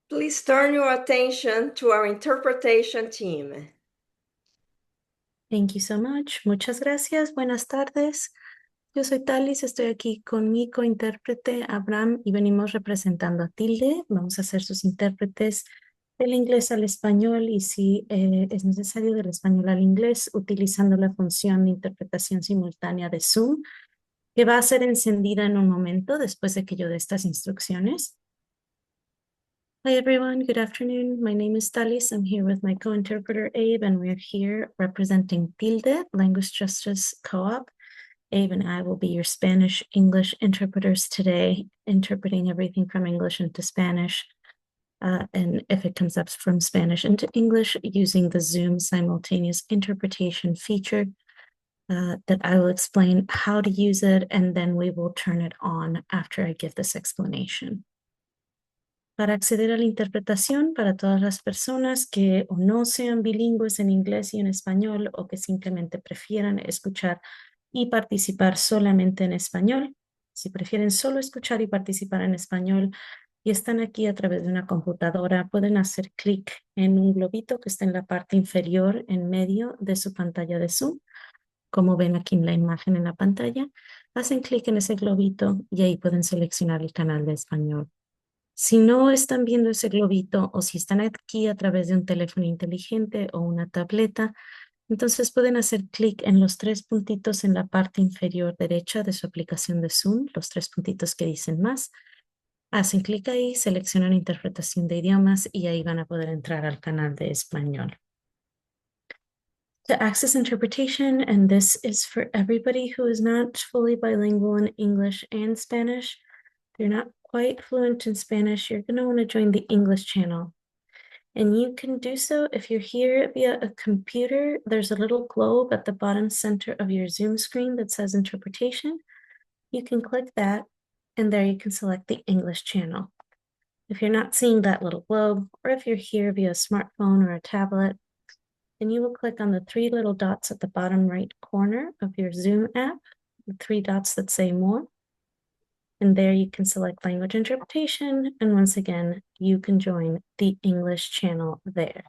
Please turn your attention to our interpretation team. Thank you so much. Muchas gracias. Buenas tardes. Yo soy Talis, estoy aquí con mi cointérprete Abraham y venimos representando a Tilde. Vamos a ser sus intérpretes del inglés al español y si es necesario del español al inglés, utilizando la función de interpretación simultánea de Zoom, que va a ser encendida en un momento después de que yo dé estas instrucciones. Hi everyone, good afternoon. My name is Talis. I'm here with my co-interpreter Abe, and we're here representing Tilde, Language Justice Co-op. Abe and I will be your Spanish-English interpreters today, interpreting everything from English into Spanish. And if it comes up from Spanish into English, using the Zoom simultaneous interpretation feature that I will explain how to use it, and then we will turn it on after I give this explanation. Para acceder a la interpretación, para todas las personas que o no sean bilingües en inglés y en español o que simplemente prefieran escuchar y participar solamente en español, si prefieren solo escuchar y participar en español y están aquí a través de una computadora, pueden hacer clic en un globito que está en la parte inferior en medio de su pantalla de Zoom. Como ven aquí en la imagen en la pantalla, hacen clic en ese globito y ahí pueden seleccionar el canal de español. Si no están viendo ese globito o si están aquí a través de un teléfono inteligente o una tableta, entonces pueden hacer clic en los tres puntitos en la parte inferior derecha de su aplicación de Zoom, los tres puntitos que dicen más. Hacen clic ahí, seleccionan interpretación de idiomas y ahí van a poder entrar al canal de español. To access interpretation, and this is for everybody who is not fully bilingual in English and Spanish, if you're not quite fluent in Spanish, you're going to want to join the English channel. And you can do so if you're here via a computer. There's a little globe at the bottom center of your Zoom screen that says interpretation. You can click that, and there you can select the English channel. If you're not seeing that little globe, or if you're here via a smartphone or a tablet, then you will click on the three little dots at the bottom right corner of your Zoom app, the three dots that say more. And there you can select language interpretation. And once again, you can join the English channel there.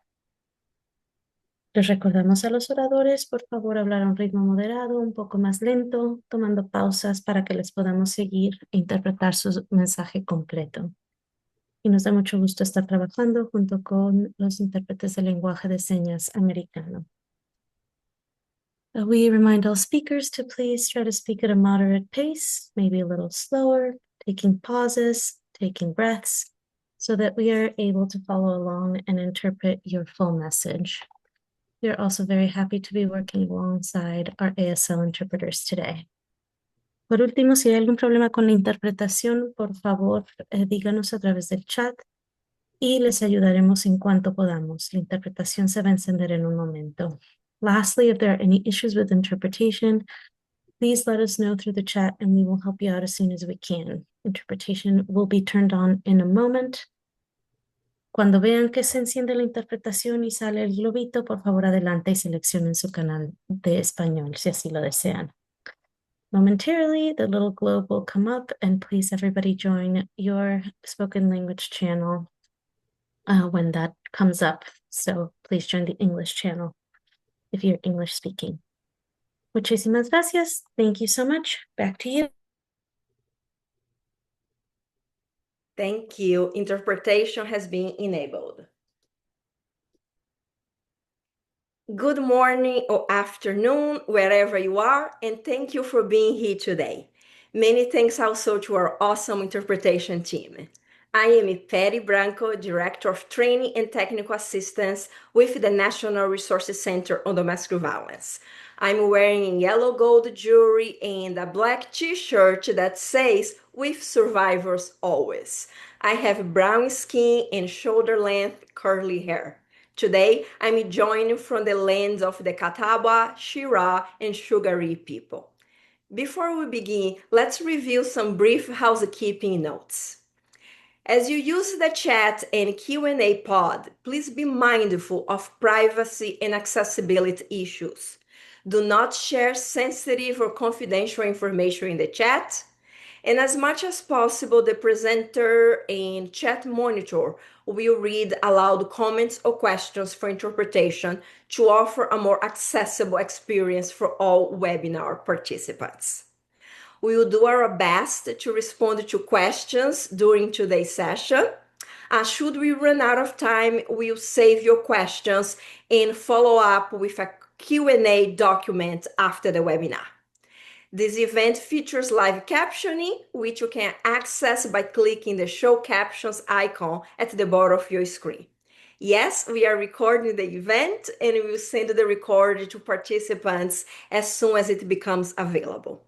Les recordamos a los oradores, por favor, hablar a un ritmo moderado, un poco más lento, tomando pausas para que les podamos seguir e interpretar su mensaje completo. Y nos da mucho gusto estar trabajando junto con los intérpretes de lenguaje de señas americano. We remind all speakers to please try to speak at a moderate pace, maybe a little slower, taking pauses, taking breaths, so that we are able to follow along and interpret your full message. We are also very happy to be working alongside our ASL interpreters today. Por último, si hay algún problema con la interpretación, por favor, díganos a través del chat y les ayudaremos en cuanto podamos. La interpretación se va a encender en un momento. Lastly, if there are any issues with interpretation, please let us know through the chat and we will help you out as soon as we can. Interpretation will be turned on in a moment. Cuando vean que se enciende la interpretación y sale el globito, por favor adelante y seleccionen su canal de español, si así lo desean. Momentarily, the little globe will come up and please everybody join your spoken language channel when that comes up. So please join the English channel if you're English speaking. Muchísimas gracias. Thank you so much. Back to you. Thank you. Interpretation has been enabled. Good morning or afternoon, wherever you are, and thank you for being here today. Many thanks also to our awesome interpretation team. I am Peri Branco, Director of Training and Technical Assistance with the National Resources Center on Domestic Violence. I'm wearing yellow gold jewelry and a black t-shirt that says, "With survivors always." I have brown skin and shoulder-length curly hair. Today, I'm joining from the lands of the Catawba, Shira, and Sugari people. Before we begin, let's review some brief housekeeping notes. As you use the chat and Q&A pod, please be mindful of privacy and accessibility issues. Do not share sensitive or confidential information in the chat. And as much as possible, the presenter and chat monitor we'll read aloud comments or questions for interpretation to offer a more accessible experience for all webinar participants. We will do our best to respond to questions during today's session. Should we run out of time, we'll save your questions and follow up with a Q&A document after the webinar. This event features live captioning, which you can access by clicking the Show Captions icon at the bottom of your screen. Yes, we are recording the event and we will send the recording to participants as soon as it becomes available.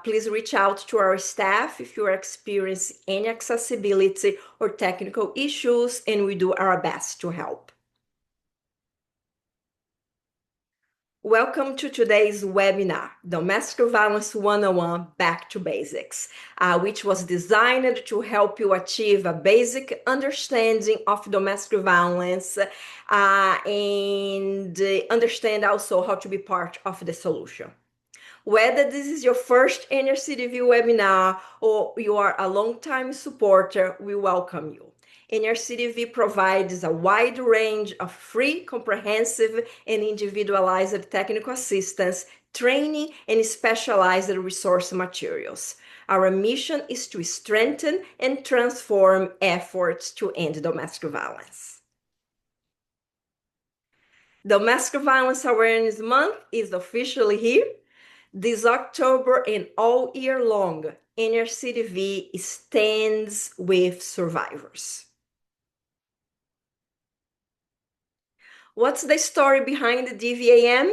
Please reach out to our staff if you are experiencing any accessibility or technical issues, and we do our best to help. Welcome to today's webinar, Domestic Violence 101 Back to Basics, which was designed to help you achieve a basic understanding of domestic violence and understand also how to be part of the solution. Whether this is your first NRCDV webinar or you are a long-time supporter, we welcome you. NRCDV provides a wide range of free, comprehensive, and individualized technical assistance, training, and specialized resource materials. Our mission is to strengthen and transform efforts to end domestic violence. Domestic Violence Awareness Month is officially here. This October and all year long, NRCDV stands with survivors. What's the story behind the DVAM?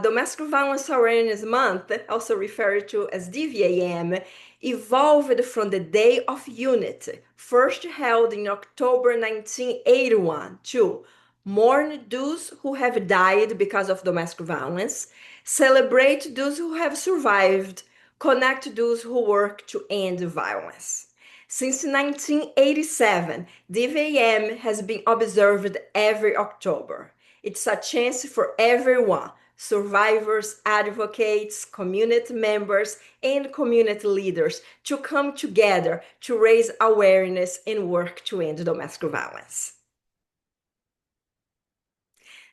Domestic Violence Awareness Month, also referred to as DVAM, evolved from the Day of Unity, first held in October 1981, to mourn those who have died because of domestic violence, celebrate those who have survived, connect those who work to end violence. Since 1987, DVAM has been observed every October. It's a chance for everyone, survivors, advocates, community members, and community leaders, to come together to raise awareness and work to end domestic violence.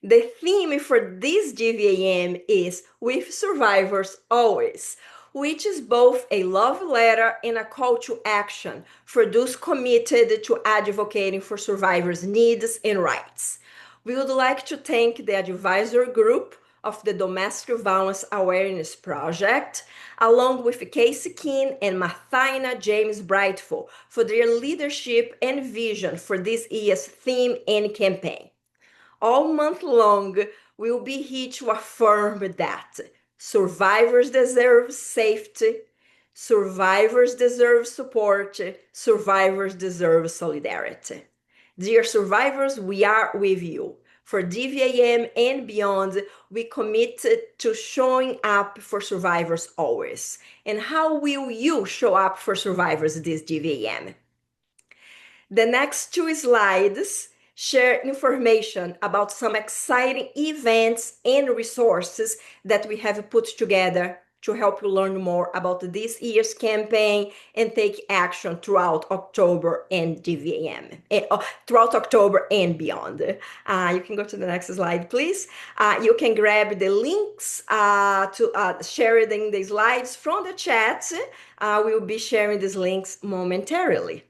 The theme for this DVAM is With Survivors Always, which is both a love letter and a call to action for those committed to advocating for survivors' needs and rights. We would like to thank the advisory group of the Domestic Violence Awareness Project, along with Casey Keene and Marthaina James Brightful, for their leadership and vision for this year's theme and campaign. All month long, we'll be here to affirm that survivors deserve safety, survivors deserve support, survivors deserve solidarity. Dear survivors, we are with you. For DVAM and beyond, we commit to showing up for survivors always. And how will you show up for survivors this DVAM? The next two slides share information about some exciting events and resources that we have put together to help you learn more about this year's campaign and take action throughout October and DVAM, throughout October and beyond. You can go to the next slide, please. You can grab the links to sharing the slides from the chat. We'll be sharing these links momentarily.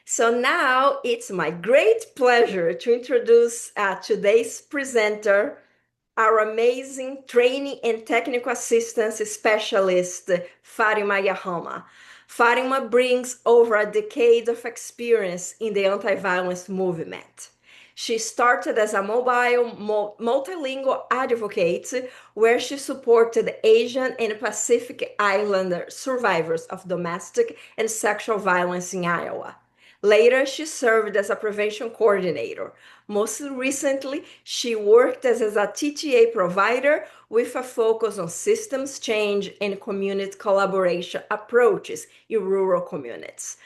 So now it's my great pleasure to introduce today's presenter, our amazing training and technical assistance specialist, Fatima Yahama. Fatima brings over a decade of experience in the anti-violence movement. She started as a mobile multilingual advocate where she supported Asian and Pacific Islander survivors of domestic and sexual violence in Iowa. Later, she served as a prevention coordinator. Most recently, she worked as a TTA provider with a focus on systems change and community collaboration approaches in rural communities.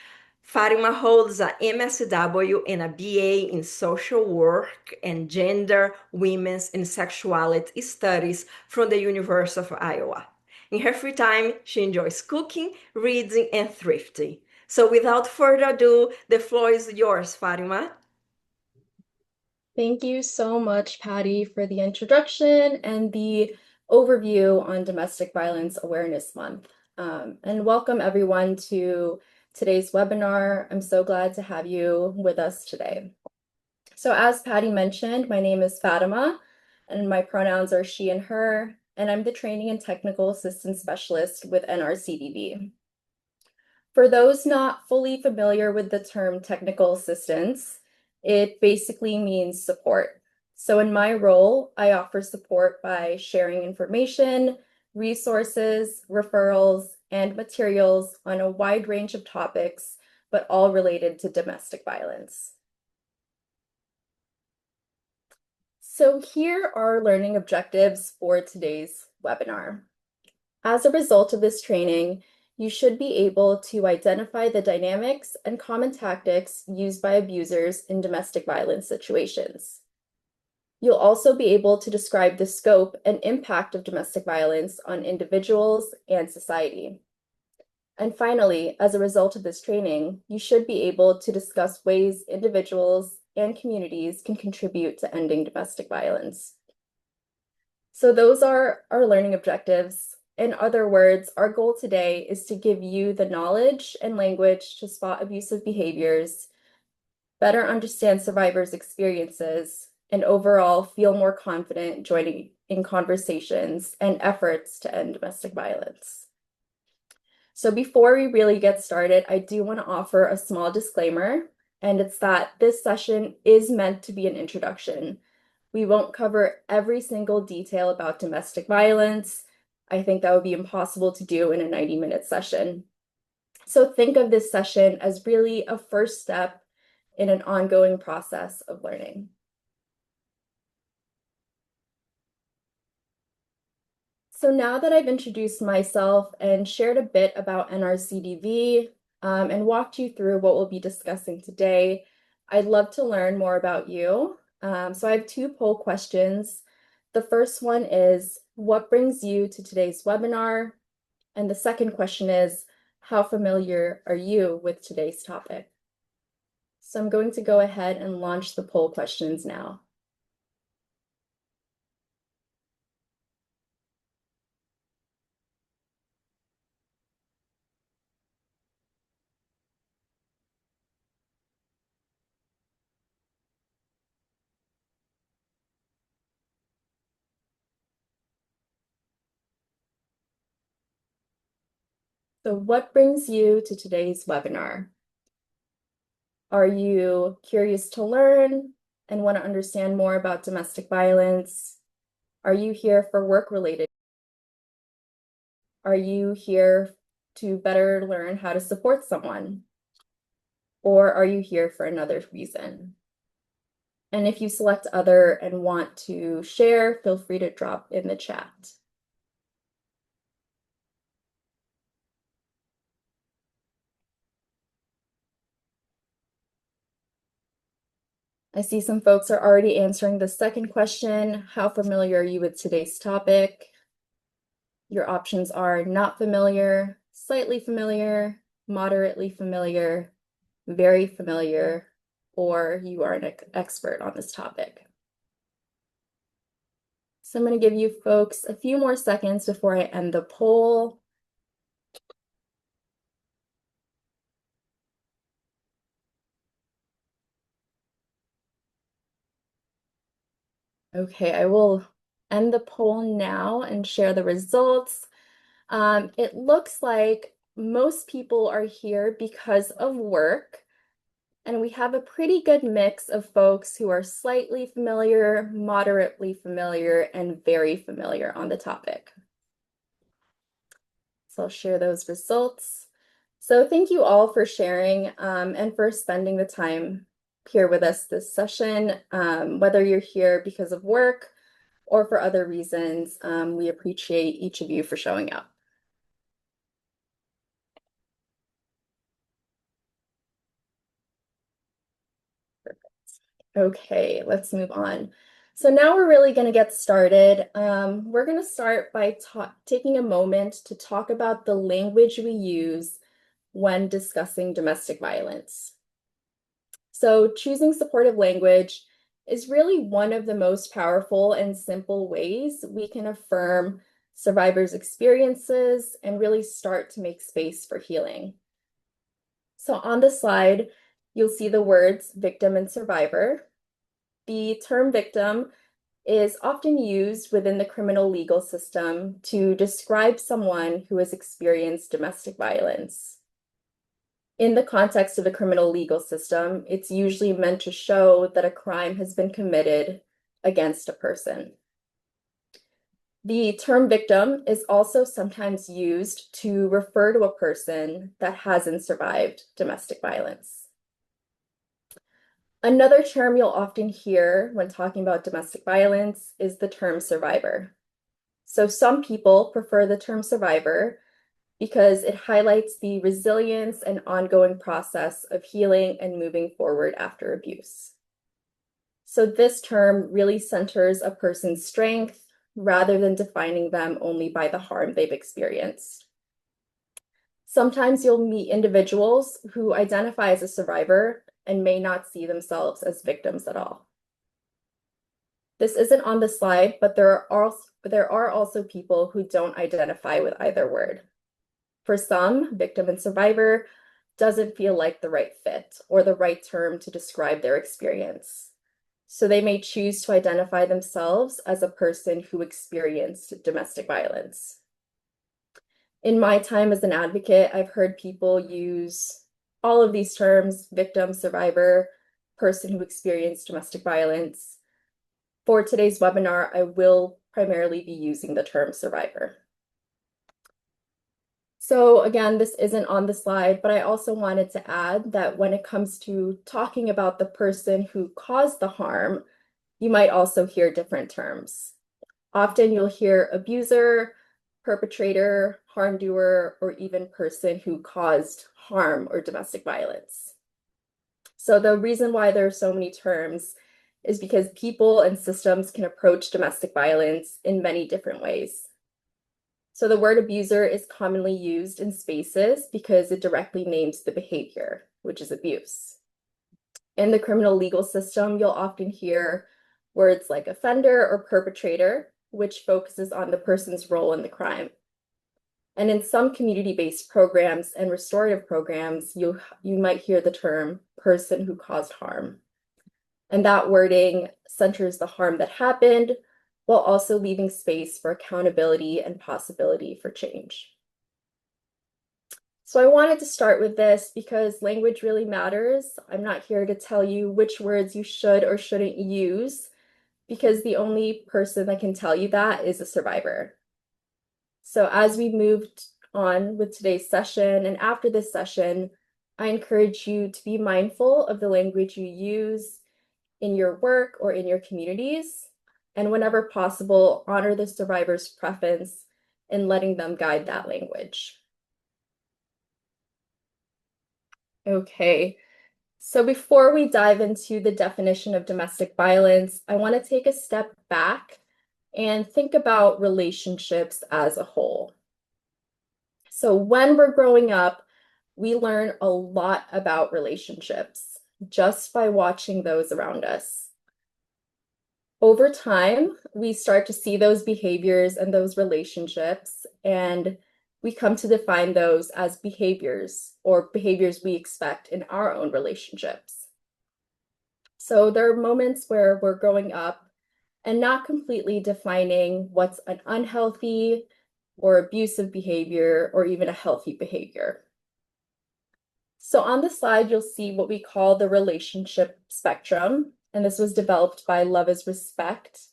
Fatima holds a MSW and a BA in social work and gender, women's, and sexuality studies from the University of Iowa. In her free time, she enjoys cooking, reading, and thrifting. So without further ado, the floor is yours, Fatima. Thank you so much, Patty, for the introduction and the overview on Domestic Violence Awareness Month. And welcome everyone to today's webinar. I'm so glad to have you with us today. So as Patty mentioned, my name is Fatima, and my pronouns are she and her, and I'm the Training and Technical Assistance Specialist with NRCDV. For those not fully familiar with the term technical assistance, it basically means support. So in my role, I offer support by sharing information, resources, referrals, and materials on a wide range of topics, but all related to domestic violence. So here are learning objectives for today's webinar. As a result of this training, you should be able to identify the dynamics and common tactics used by abusers in domestic violence situations. You'll also be able to describe the scope and impact of domestic violence on individuals and society. And finally, as a result of this training, you should be able to discuss ways individuals and communities can contribute to ending domestic violence. So those are our learning objectives. In other words, our goal today is to give you the knowledge and language to spot abusive behaviors, better understand survivors' experiences, and overall feel more confident joining in conversations and efforts to end domestic violence. So before we really get started, I do want to offer a small disclaimer, and it's that this session is meant to be an introduction. We won't cover every single detail about domestic violence. I think that would be impossible to do in a 90-minute session. So think of this session as really a first step in an ongoing process of learning. So now that I've introduced myself and shared a bit about NRCDV and walked you through what we'll be discussing today, I'd love to learn more about you. So I have two poll questions. The first one is, what brings you to today's webinar? And the second question is, how familiar are you with today's topic? So I'm going to go ahead and launch the poll questions now. So what brings you to today's webinar? Are you curious to learn and want to understand more about domestic violence? Are you here for work-related? Are you here to better learn how to support someone? Or are you here for another reason? And if you select other and want to share, feel free to drop in the chat. I see some folks are already answering the second question. How familiar are you with today's topic? Your options are not familiar, slightly familiar, moderately familiar, very familiar, or you are an expert on this topic. So I'm going to give you folks a few more seconds before I end the poll. Okay, I will end the poll now and share the results. It looks like most people are here because of work, and we have a pretty good mix of folks who are slightly familiar, moderately familiar, and very familiar on the topic. So I'll share those results. So thank you all for sharing and for spending the time here with us this session. Whether you're here because of work or for other reasons, we appreciate each of you for showing up. Okay, let's move on. So now we're really going to get started. We're going to start by taking a moment to talk about the language we use when discussing domestic violence. So choosing supportive language is really one of the most powerful and simple ways we can affirm survivors' experiences and really start to make space for healing. So on the slide, you'll see the words victim and survivor. The term victim is often used within the criminal legal system to describe someone who has experienced domestic violence. In the context of the criminal legal system, it's usually meant to show that a crime has been committed against a person. The term victim is also sometimes used to refer to a person that hasn't survived domestic violence. Another term you'll often hear when talking about domestic violence is the term survivor. So some people prefer the term survivor because it highlights the resilience and ongoing process of healing and moving forward after abuse. So this term really centers a person's strength rather than defining them only by the harm they've experienced. Sometimes you'll meet individuals who identify as a survivor and may not see themselves as victims at all. This isn't on the slide, but there are also people who don't identify with either word. For some, victim and survivor doesn't feel like the right fit or the right term to describe their experience. So they may choose to identify themselves as a person who experienced domestic violence. In my time as an advocate, I've heard people use all of these terms: victim, survivor, person who experienced domestic violence. For today's webinar, I will primarily be using the term survivor. So again, this isn't on the slide, but I also wanted to add that when it comes to talking about the person who caused the harm, you might also hear different terms. Often you'll hear abuser, perpetrator, harm doer, or even person who caused harm or domestic violence. So the reason why there are so many terms is because people and systems can approach domestic violence in many different ways. So the word abuser is commonly used in spaces because it directly names the behavior, which is abuse. In the criminal legal system, you'll often hear words like offender or perpetrator, which focuses on the person's role in the crime. And in some community-based programs and restorative programs, you might hear the term person who caused harm. And that wording centers the harm that happened, while also leaving space for accountability and possibility for change. So I wanted to start with this because language really matters. I'm not here to tell you which words you should or shouldn't use, because the only person that can tell you that is a survivor. So as we moved on with today's session and after this session, I encourage you to be mindful of the language you use in your work or in your communities, and whenever possible, honor the survivor's preference in letting them guide that language. Okay, so before we dive into the definition of domestic violence, I want to take a step back and think about relationships as a whole. So when we're growing up, we learn a lot about relationships just by watching those around us. Over time, we start to see those behaviors and those relationships, and we come to define those as behaviors or behaviors we expect in our own relationships. So there are moments where we're growing up and not completely defining what's an unhealthy or abusive behavior or even a healthy behavior. So on the slide, you'll see what we call the relationship spectrum, and this was developed by Love is Respect.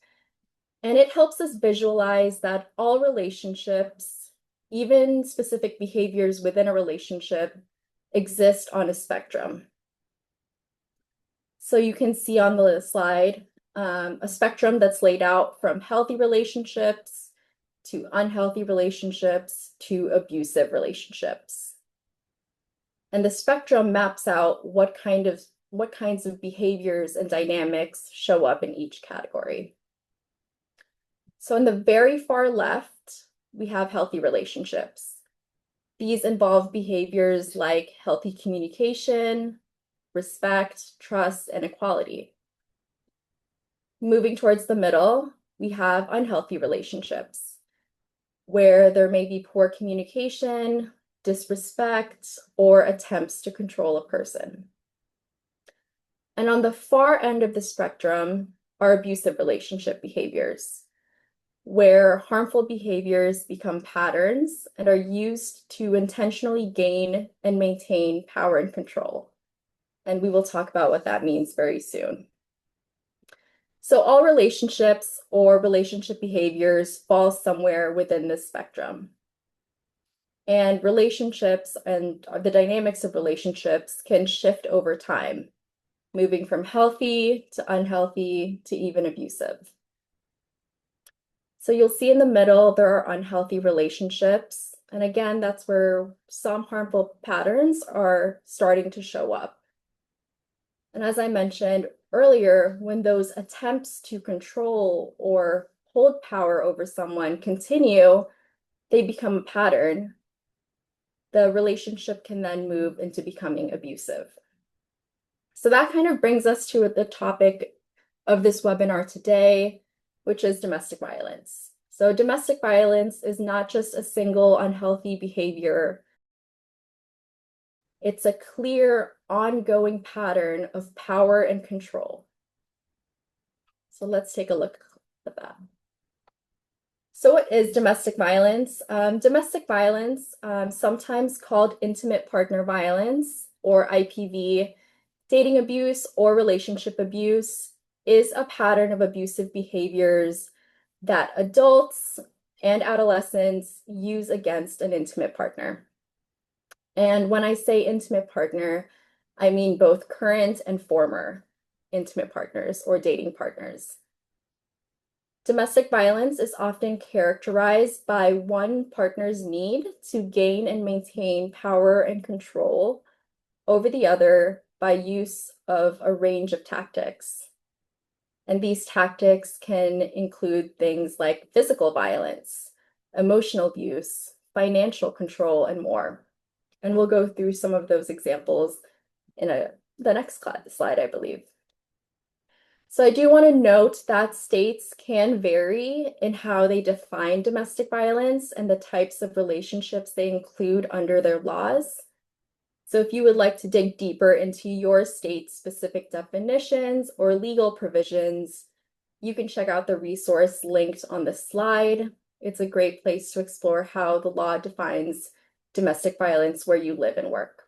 And it helps us visualize that all relationships, even specific behaviors within a relationship, exist on a spectrum. So you can see on the slide a spectrum that's laid out from healthy relationships to unhealthy relationships to abusive relationships. And the spectrum maps out what kinds of behaviors and dynamics show up in each category. So in the very far left, we have healthy relationships. These involve behaviors like healthy communication, respect, trust, and equality. Moving towards the middle, we have unhealthy relationships, where there may be poor communication, disrespect, or attempts to control a person. And on the far end of the spectrum are abusive relationship behaviors, where harmful behaviors become patterns and are used to intentionally gain and maintain power and control. And we will talk about what that means very soon. So all relationships or relationship behaviors fall somewhere within this spectrum. And relationships and the dynamics of relationships can shift over time, moving from healthy to unhealthy to even abusive. So you'll see in the middle, there are unhealthy relationships. And again, that's where some harmful patterns are starting to show up. And as I mentioned earlier, when those attempts to control or hold power over someone continue, they become a pattern. The relationship can then move into becoming abusive. So that kind of brings us to the topic of this webinar today, which is domestic violence. So domestic violence is not just a single unhealthy behavior. It's a clear, ongoing pattern of power and control. So let's take a look at that. So what is domestic violence? Domestic violence, sometimes called intimate partner violence or IPV, dating abuse or relationship abuse, is a pattern of abusive behaviors that adults and adolescents use against an intimate partner. And when I say intimate partner, I mean both current and former intimate partners or dating partners. Domestic violence is often characterized by one partner's need to gain and maintain power and control over the other by use of a range of tactics. And these tactics can include things like physical violence, emotional abuse, financial control, and more. And we'll go through some of those examples in the next slide, I believe. So I do want to note that states can vary in how they define domestic violence and the types of relationships they include under their laws. So if you would like to dig deeper into your state's specific definitions or legal provisions, you can check out the resource linked on the slide. It's a great place to explore how the law defines domestic violence where you live and work.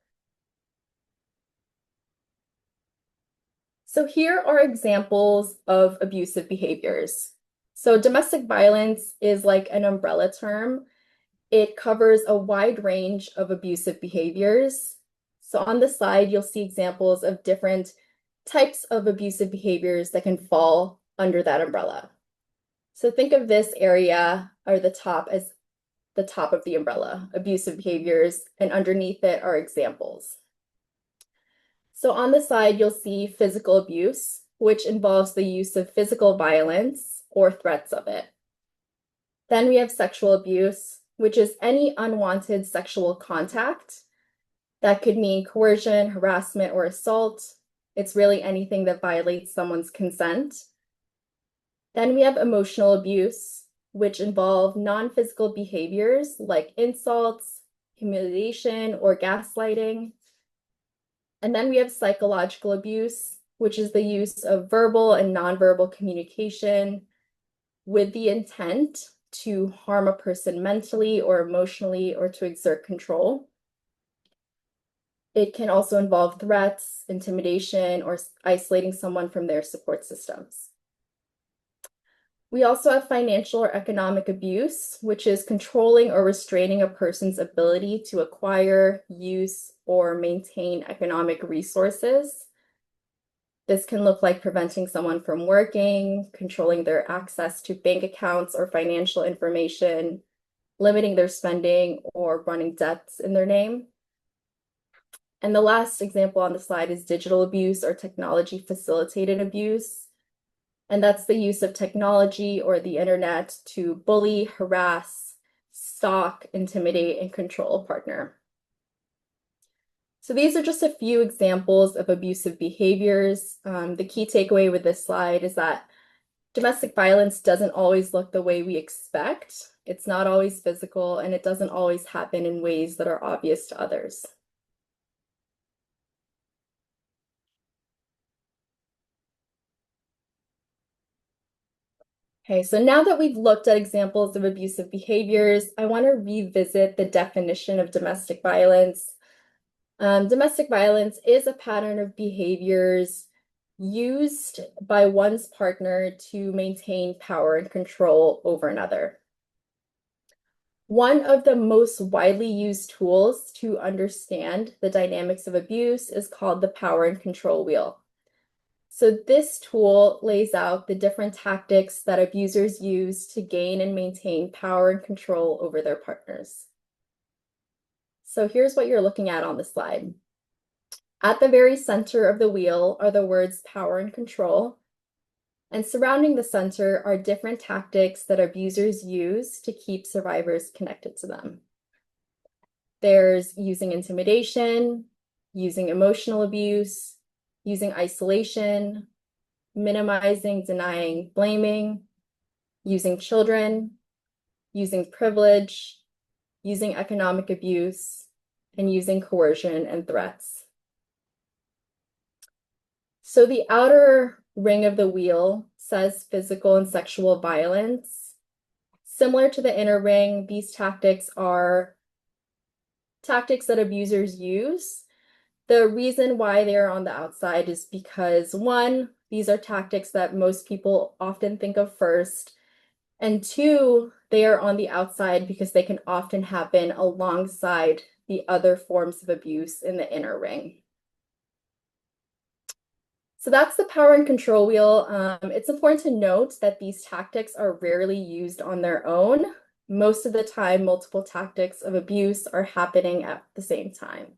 So here are examples of abusive behaviors. So domestic violence is like an umbrella term. It covers a wide range of abusive behaviors. So on the slide, you'll see examples of different types of abusive behaviors that can fall under that umbrella. So think of this area or the top as the top of the umbrella, abusive behaviors, and underneath it are examples. So on the slide, you'll see physical abuse, which involves the use of physical violence or threats of it. Then we have sexual abuse, which is any unwanted sexual contact. That could mean coercion, harassment, or assault. It's really anything that violates someone's consent. Then we have emotional abuse, which involve non-physical behaviors like insults, humiliation, or gaslighting. And then we have psychological abuse, which is the use of verbal and nonverbal communication with the intent to harm a person mentally or emotionally or to exert control. It can also involve threats, intimidation, or isolating someone from their support systems. We also have financial or economic abuse, which is controlling or restraining a person's ability to acquire, use, or maintain economic resources. This can look like preventing someone from working, controlling their access to bank accounts or financial information, limiting their spending, or running debts in their name. And the last example on the slide is digital abuse or technology facilitated abuse. And that's the use of technology or the internet to bully, harass, stalk, intimidate, and control a partner. So these are just a few examples of abusive behaviors. The key takeaway with this slide is that domestic violence doesn't always look the way we expect. It's not always physical, and it doesn't always happen in ways that are obvious to others. Okay, so now that we've looked at examples of abusive behaviors, I want to revisit the definition of domestic violence. Domestic violence is a pattern of behaviors used by one's partner to maintain power and control over another. One of the most widely used tools to understand the dynamics of abuse is called the power and control wheel. So this tool lays out the different tactics that abusers use to gain and maintain power and control over their partners. So here's what you're looking at on the slide. At the very center of the wheel are the words power and control, and surrounding the center are different tactics that abusers use to keep survivors connected to them. There's using intimidation, using emotional abuse, using isolation, minimizing, denying, blaming, using children, using privilege, using economic abuse, and using coercion and threats. So the outer ring of the wheel says physical and sexual violence. Similar to the inner ring, these tactics are tactics that abusers use. The reason why they're on the outside is because, one, these are tactics that most people often think of first, and two, they are on the outside because they can often happen alongside the other forms of abuse in the inner ring. So that's the power and control wheel. It's important to note that these tactics are rarely used on their own. Most of the time, multiple tactics of abuse are happening at the same time.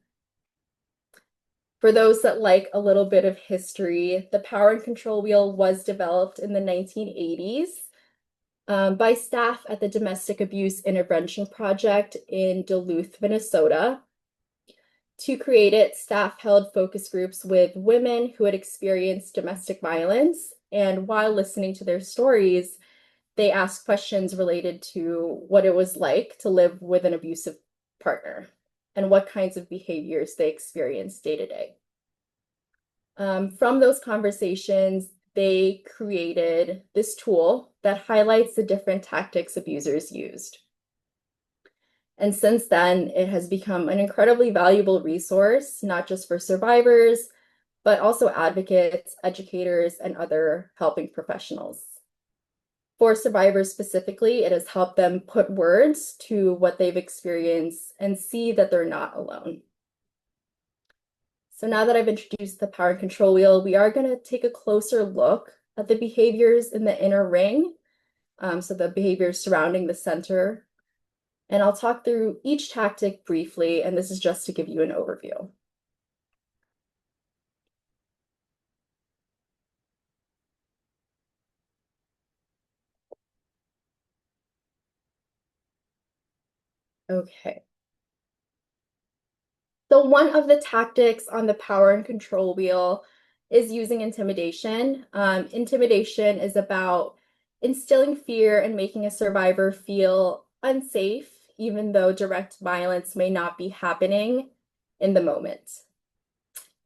For those that like a little bit of history, the power and control wheel was developed in the 1980s by staff at the Domestic Abuse Intervention Project in Duluth, Minnesota. To create it, staff held focus groups with women who had experienced domestic violence, and while listening to their stories, they asked questions related to what it was like to live with an abusive partner and what kinds of behaviors they experienced day to day. From those conversations, they created this tool that highlights the different tactics abusers used. And since then, it has become an incredibly valuable resource, not just for survivors, but also advocates, educators, and other helping professionals. For survivors specifically, it has helped them put words to what they've experienced and see that they're not alone. So now that I've introduced the power and control wheel, we are going to take a closer look at the behaviors in the inner ring, so the behaviors surrounding the center. And I'll talk through each tactic briefly, and this is just to give you an overview. Okay. So one of the tactics on the power and control wheel is using intimidation. Intimidation is about instilling fear and making a survivor feel unsafe, even though direct violence may not be happening in the moment.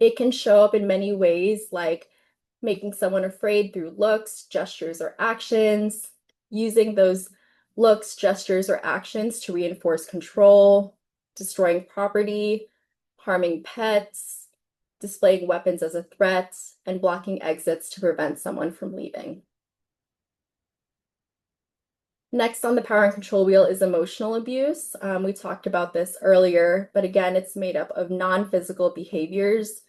It can show up in many ways, like making someone afraid through looks, gestures, or actions, using those looks, gestures, or actions to reinforce control, destroying property, harming pets, displaying weapons as a threat, and blocking exits to prevent someone from leaving. Next on the power and control wheel is emotional abuse. We talked about this earlier, but again, it's made up of non-physical behaviors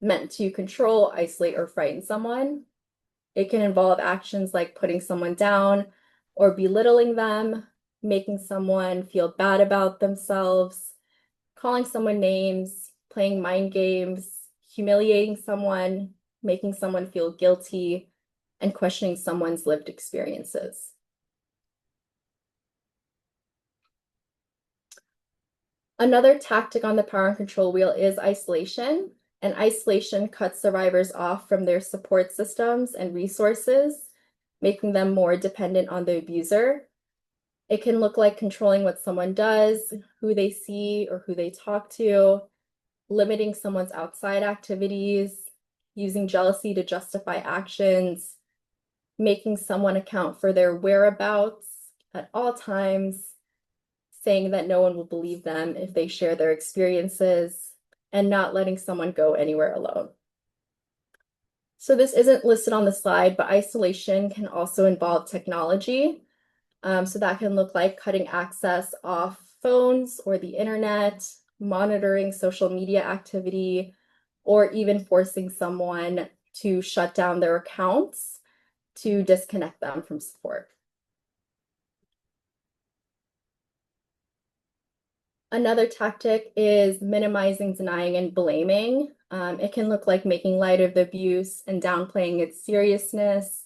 meant to control, isolate, or frighten someone. It can involve actions like putting someone down or belittling them, making someone feel bad about themselves, calling someone names, playing mind games, humiliating someone, making someone feel guilty, and questioning someone's lived experiences. Another tactic on the power and control wheel is isolation, and isolation cuts survivors off from their support systems and resources, making them more dependent on the abuser. It can look like controlling what someone does, who they see or who they talk to, limiting someone's outside activities, using jealousy to justify actions, making someone account for their whereabouts at all times, saying that no one will believe them if they share their experiences, and not letting someone go anywhere alone. So this isn't listed on the slide, but isolation can also involve technology. So that can look like cutting access off phones or the internet, monitoring social media activity, or even forcing someone to shut down their accounts to disconnect them from support. Another tactic is minimizing, denying, and blaming. It can look like making light of the abuse and downplaying its seriousness,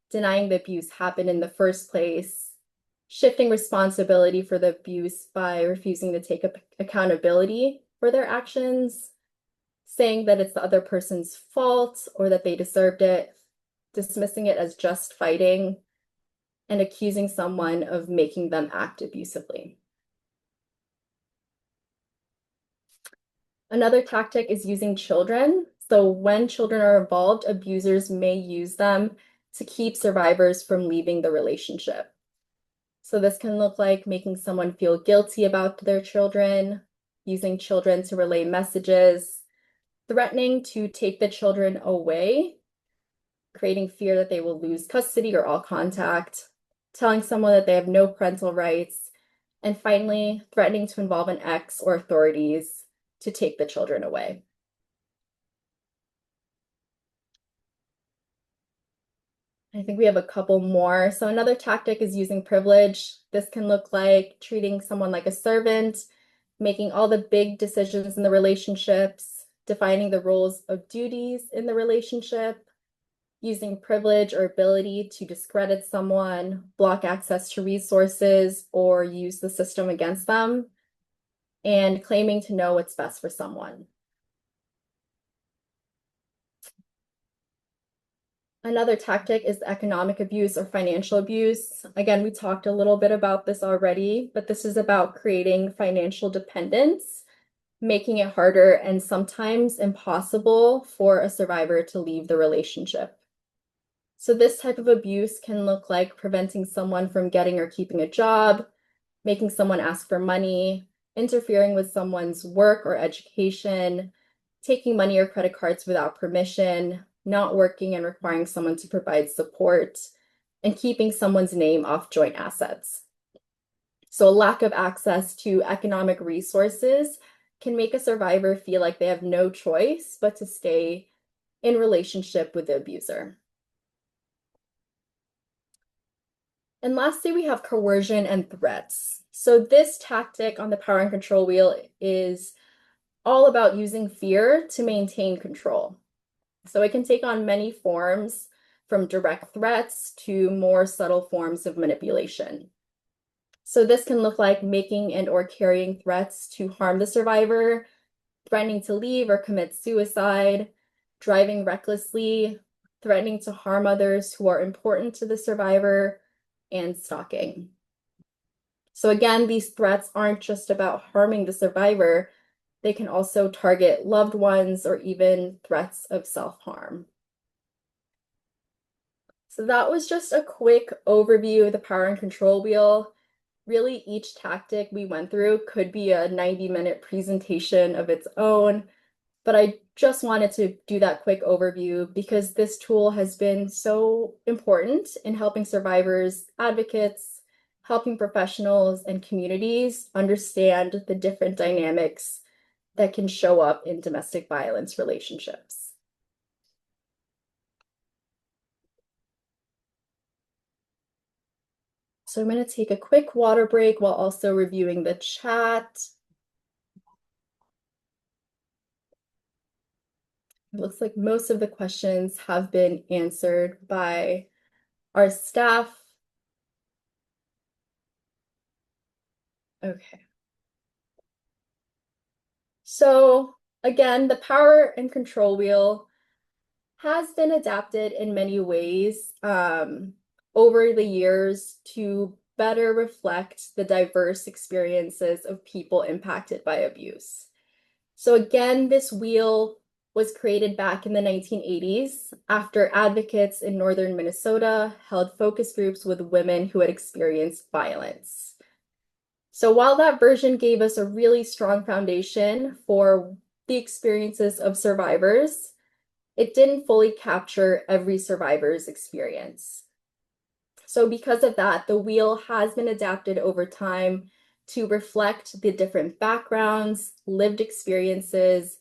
denying the abuse happened in the first place, shifting responsibility for the abuse by refusing to take accountability for their actions, saying that it's the other person's fault or that they deserved it, dismissing it as just fighting, and accusing someone of making them act abusively. Another tactic is using children. So when children are involved, abusers may use them to keep survivors from leaving the relationship. So this can look like making someone feel guilty about their children, using children to relay messages, threatening to take the children away, creating fear that they will lose custody or all contact, telling someone that they have no parental rights, and finally, threatening to involve an ex or authorities to take the children away. I think we have a couple more. So another tactic is using privilege. This can look like treating someone like a servant, making all the big decisions in the relationships, defining the roles of duties in the relationship, using privilege or ability to discredit someone, block access to resources, or use the system against them, and claiming to know what's best for someone. Another tactic is economic abuse or financial abuse. Again, we talked a little bit about this already, but this is about creating financial dependence, making it harder and sometimes impossible for a survivor to leave the relationship. So this type of abuse can look like preventing someone from getting or keeping a job, making someone ask for money, interfering with someone's work or education, taking money or credit cards without permission, not working and requiring someone to provide support, and keeping someone's name off joint assets. So a lack of access to economic resources can make a survivor feel like they have no choice but to stay in relationship with the abuser. And lastly, we have coercion and threats. So this tactic on the power and control wheel is all about using fear to maintain control. So it can take on many forms, from direct threats to more subtle forms of manipulation. So this can look like making and or carrying threats to harm the survivor, threatening to leave or commit suicide, driving recklessly, threatening to harm others who are important to the survivor, and stalking. So again, these threats aren't just about harming the survivor. They can also target loved ones or even threats of self-harm. So that was just a quick overview of the power and control wheel. Really, each tactic we went through could be a 90-minute presentation of its own, but I just wanted to do that quick overview because this tool has been so important in helping survivors, advocates, helping professionals and communities understand the different dynamics that can show up in domestic violence relationships. So I'm going to take a quick water break while also reviewing the chat. It looks like most of the questions have been answered by our staff. Okay. So again, the power and control wheel has been adapted in many ways over the years to better reflect the diverse experiences of people impacted by abuse. So again, this wheel was created back in the 1980s after advocates in northern Minnesota held focus groups with women who had experienced violence. So while that version gave us a really strong foundation for the experiences of survivors, it didn't fully capture every survivor's experience. So because of that, the wheel has been adapted over time to reflect the different backgrounds, lived experiences,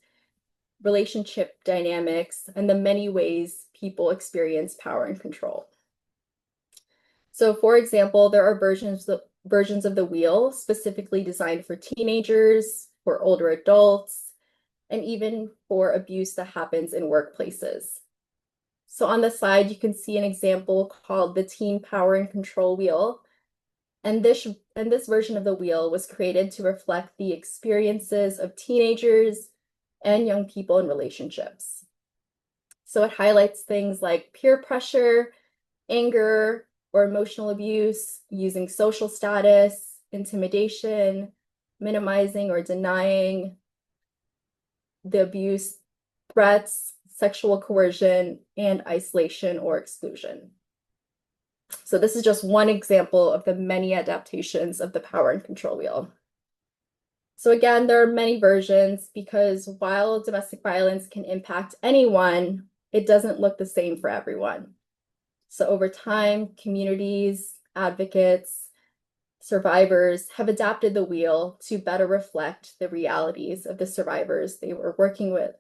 relationship dynamics, and the many ways people experience power and control. So for example, there are versions of the wheel specifically designed for teenagers, for older adults, and even for abuse that happens in workplaces. So on the side, you can see an example called the Teen Power and Control Wheel. And this version of the wheel was created to reflect the experiences of teenagers and young people in relationships. So it highlights things like peer pressure, anger, or emotional abuse, using social status, intimidation, minimizing or denying the abuse, threats, sexual coercion, and isolation or exclusion. So this is just one example of the many adaptations of the power and control wheel. So again, there are many versions because while domestic violence can impact anyone, it doesn't look the same for everyone. So over time, communities, advocates, survivors have adapted the wheel to better reflect the realities of the survivors they were working with.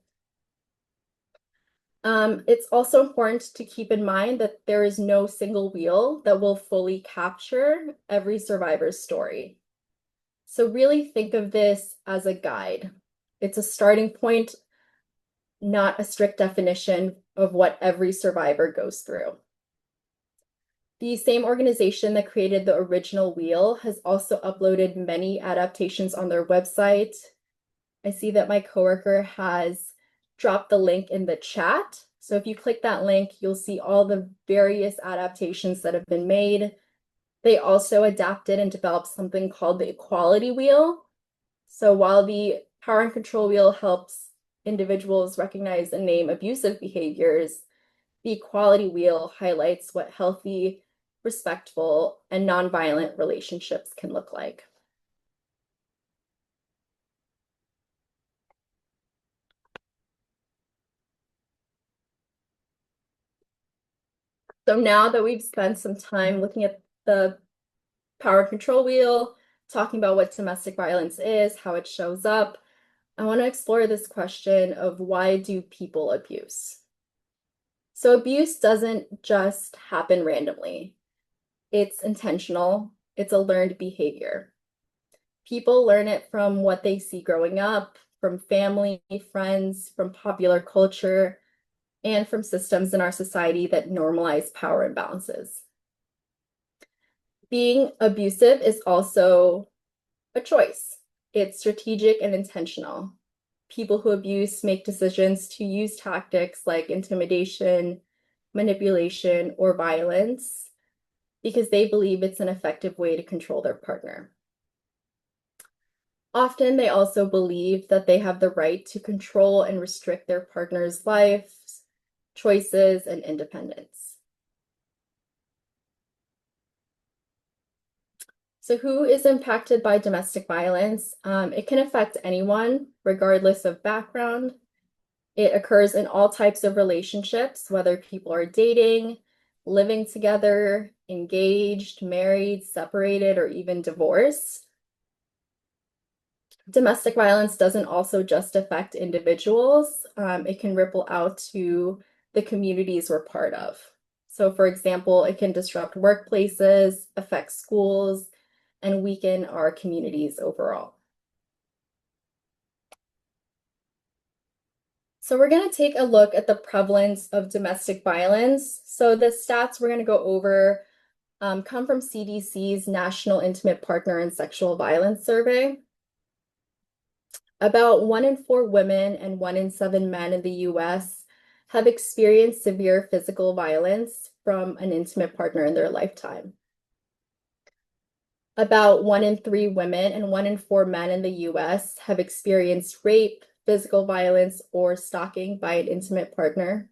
It's also important to keep in mind that there is no single wheel that will fully capture every survivor's story. So really think of this as a guide. It's a starting point, not a strict definition of what every survivor goes through. The same organization that created the original wheel has also uploaded many adaptations on their website. I see that my coworker has dropped the link in the chat. So if you click that link, you'll see all the various adaptations that have been made. They also adapted and developed something called the equality wheel. So while the power and control wheel helps individuals recognize and name abusive behaviors, the equality wheel highlights what healthy, respectful, and nonviolent relationships can look like. So now that we've spent some time looking at the power and control wheel, talking about what domestic violence is, how it shows up, I want to explore this question of why do people abuse? So abuse doesn't just happen randomly. It's intentional. It's a learned behavior. People learn it from what they see growing up, from family, friends, from popular culture, and from systems in our society that normalize power imbalances. Being abusive is also a choice. It's strategic and intentional. People who abuse make decisions to use tactics like intimidation, manipulation, or violence because they believe it's an effective way to control their partner. Often they also believe that they have the right to control and restrict their partner's lives, choices, and independence. So who is impacted by domestic violence? It can affect anyone, regardless of background. It occurs in all types of relationships, whether people are dating, living together, engaged, married, separated, or even divorced. Domestic violence doesn't also just affect individuals. It can ripple out to the communities we're part of. So for example, it can disrupt workplaces, affect schools, and weaken our communities overall. So we're going to take a look at the prevalence of domestic violence. So the stats we're going to go over come from CDC's National Intimate Partner and Sexual Violence Survey. About 1 in 4 women and 1 in 7 men in the US have experienced severe physical violence from an intimate partner in their lifetime. About 1 in 3 women and 1 in 4 men in the US have experienced rape, physical violence, or stalking by an intimate partner.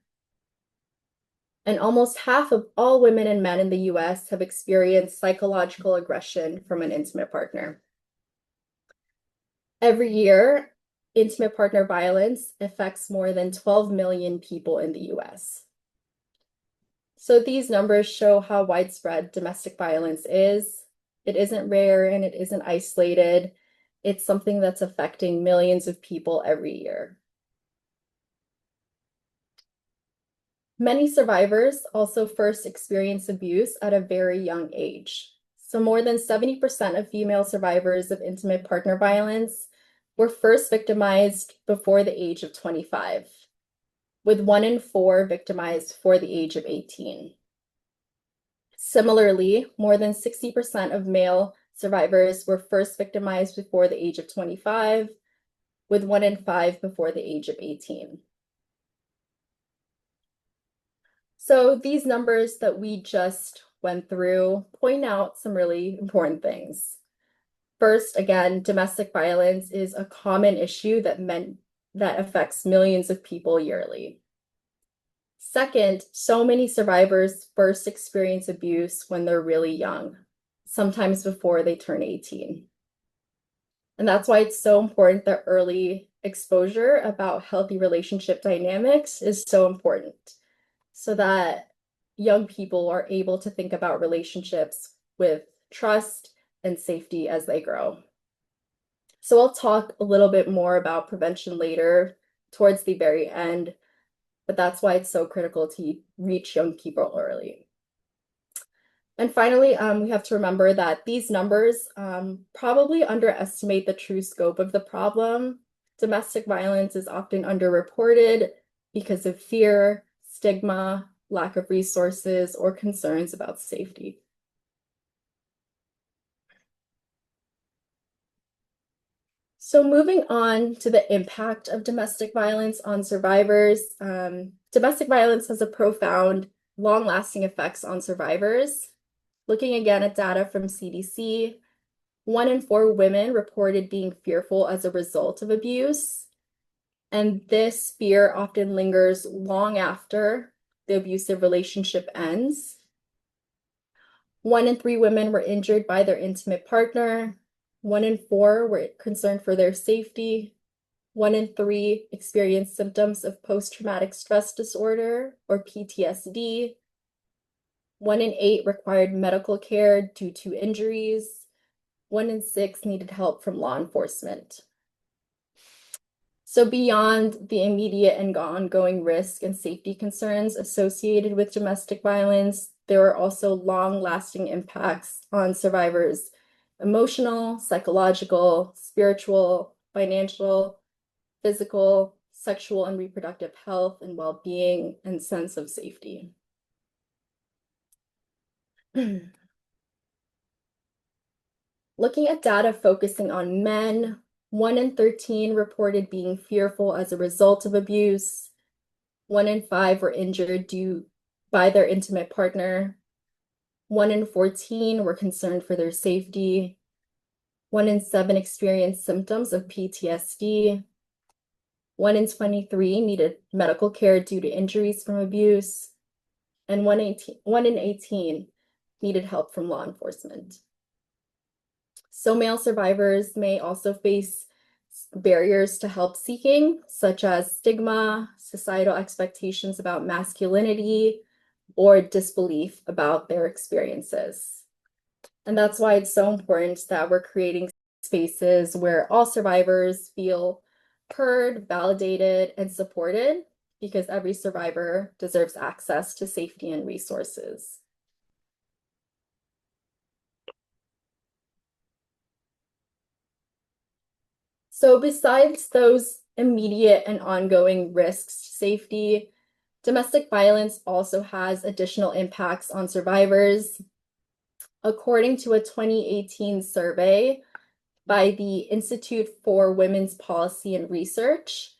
And almost half of all women and men in the US have experienced psychological aggression from an intimate partner. Every year, intimate partner violence affects more than 12 million people in the US. So these numbers show how widespread domestic violence is. It isn't rare and it isn't isolated. It's something that's affecting millions of people every year. Many survivors also first experience abuse at a very young age. So more than 70% of female survivors of intimate partner violence were first victimized before the age of 25, with 1 in 4 victimized before the age of 18. Similarly, more than 60% of male survivors were first victimized before the age of 25, with 1 in 5 before the age of 18. So these numbers that we just went through point out some really important things. First, again, domestic violence is a common issue that affects millions of people yearly. Second, so many survivors first experience abuse when they're really young, sometimes before they turn 18. And that's why it's so important that early exposure about healthy relationship dynamics is so important, so that young people are able to think about relationships with trust and safety as they grow. So I'll talk a little bit more about prevention later towards the very end, but that's why it's so critical to reach young people early. And finally, we have to remember that these numbers probably underestimate the true scope of the problem. Domestic violence is often underreported because of fear, stigma, lack of resources, or concerns about safety. So moving on to the impact of domestic violence on survivors, domestic violence has a profound, long-lasting effects on survivors. Looking again at data from CDC, 1 in 4 women reported being fearful as a result of abuse, and this fear often lingers long after the abusive relationship ends. 1 in 3 women were injured by their intimate partner. 1 in 4 were concerned for their safety. 1 in 3 experienced symptoms of post-traumatic stress disorder or PTSD. 1 in 8 required medical care due to injuries. 1 in 6 needed help from law enforcement. So beyond the immediate and ongoing risk and safety concerns associated with domestic violence, there are also long-lasting impacts on survivors' emotional, psychological, spiritual, financial, physical, sexual, and reproductive health and well-being and sense of safety. Looking at data focusing on men, 1 in 13 reported being fearful as a result of abuse. 1 in 5 were injured by their intimate partner. 1 in 14 were concerned for their safety. 1 in 7 experienced symptoms of PTSD. 1 in 23 needed medical care due to injuries from abuse. And 1 in 18 needed help from law enforcement. So male survivors may also face barriers to help seeking, such as stigma, societal expectations about masculinity, or disbelief about their experiences. And that's why it's so important that we're creating spaces where all survivors feel heard, validated, and supported, because every survivor deserves access to safety and resources. So besides those immediate and ongoing risks to safety, domestic violence also has additional impacts on survivors. According to a 2018 survey, by the Institute for Women's Policy and Research,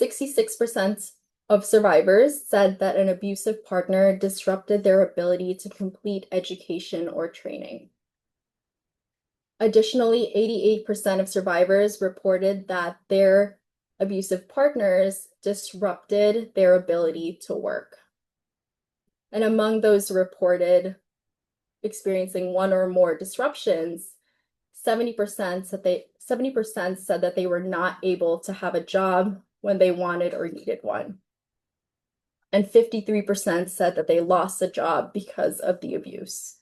66% of survivors said that an abusive partner disrupted their ability to complete education or training. Additionally, 88% of survivors reported that their abusive partners disrupted their ability to work. And among those reported experiencing one or more disruptions, 70% said that they were not able to have a job when they wanted or needed one. And 53% said that they lost a job because of the abuse.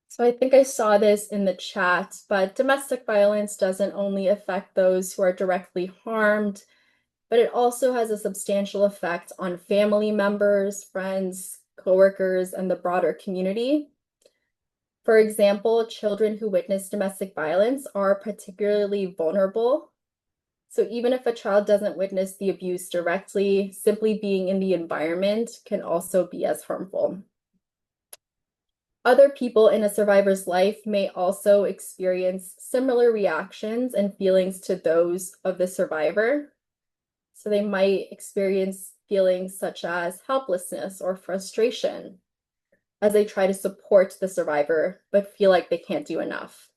So I think I saw this in the chat, but domestic violence doesn't only affect those who are directly harmed, but it also has a substantial effect on family members, friends, coworkers, and the broader community. For example, children who witness domestic violence are particularly vulnerable. So even if a child doesn't witness the abuse directly, simply being in the environment can also be as harmful. Other people in a survivor's life may also experience similar reactions and feelings to those of the survivor. So they might experience feelings such as helplessness or frustration as they try to support the survivor, but feel like they can't do enough.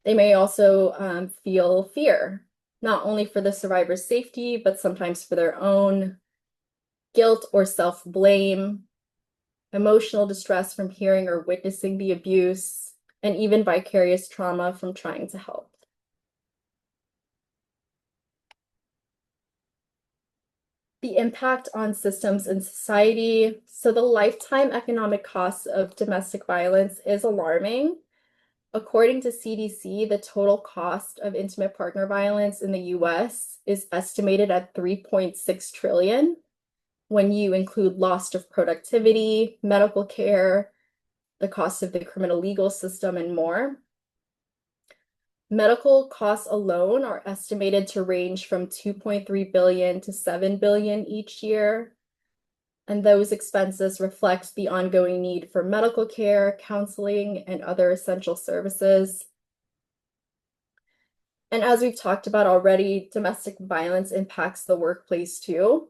They may also feel fear, not only for the survivor's safety, but sometimes for their own, guilt or self-blame, emotional distress from hearing or witnessing the abuse, and even vicarious trauma from trying to help. The impact on systems and society. So the lifetime economic cost of domestic violence is alarming. According to CDC, the total cost of intimate partner violence in the US is estimated at $3.6 trillion when you include loss of productivity, medical care, the cost of the criminal legal system, and more. Medical costs alone are estimated to range from 2.3 billion to 7 billion each year. And those expenses reflect the ongoing need for medical care, counseling, and other essential services. And as we've talked about already, domestic violence impacts the workplace too.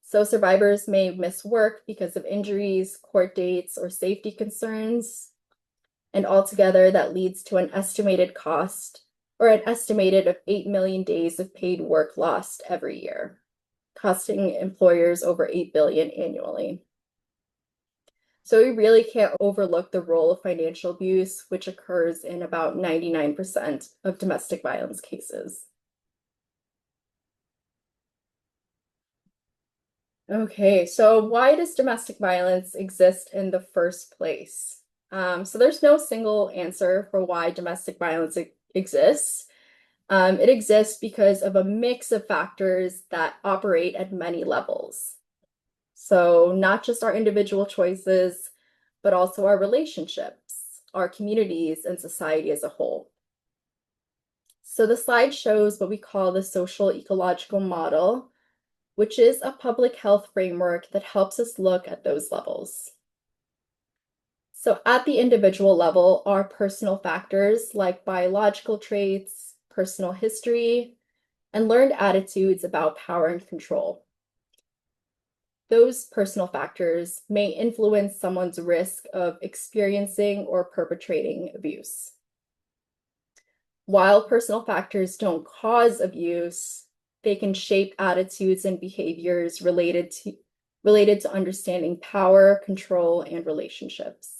So survivors may miss work because of injuries, court dates, or safety concerns. And altogether, that leads to an estimated cost, or an estimated of 8 million days of paid work lost every year, costing employers over 8 billion annually. So we really can't overlook the role of financial abuse, which occurs in about 99% of domestic violence cases. Okay, so why does domestic violence exist in the first place? So there's no single answer for why domestic violence exists. It exists because of a mix of factors that operate at many levels. So not just our individual choices, but also our relationships, our communities, and society as a whole. So the slide shows what we call the social ecological model, which is a public health framework that helps us look at those levels. So at the individual level are personal factors like biological traits, personal history, and learned attitudes about power and control. Those personal factors may influence someone's risk of experiencing or perpetrating abuse. While personal factors don't cause abuse, they can shape attitudes and behaviors related to understanding power, control, and relationships.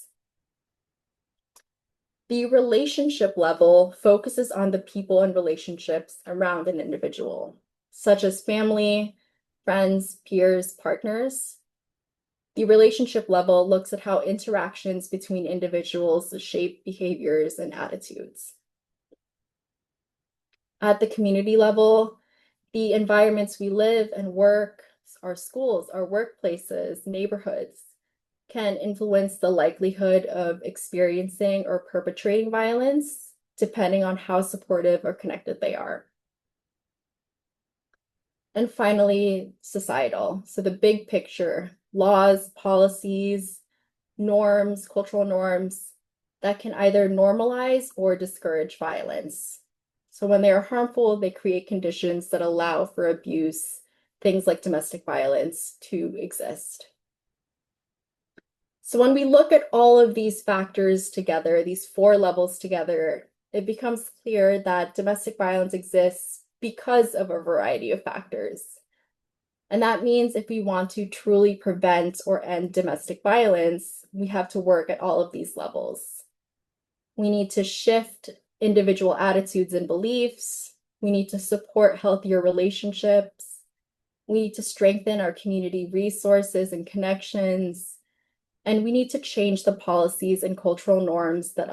The relationship level focuses on the people and relationships around an individual, such as family, friends, peers, partners. The relationship level looks at how interactions between individuals shape behaviors and attitudes. At the community level, the environments we live and work, our schools, our workplaces, neighborhoods, can influence the likelihood of experiencing or perpetrating violence, depending on how supportive or connected they are. And finally, societal. So the big picture, laws, policies, norms, cultural norms that can either normalize or discourage violence. So when they are harmful, they create conditions that allow for abuse, things like domestic violence, to exist. So when we look at all of these factors together, these 4 levels together, it becomes clear that domestic violence exists because of a variety of factors. And that means if we want to truly prevent or end domestic violence, we have to work at all of these levels. We need to shift individual attitudes and beliefs. We need to support healthier relationships. We need to strengthen our community resources and connections. And we need to change the policies and cultural norms that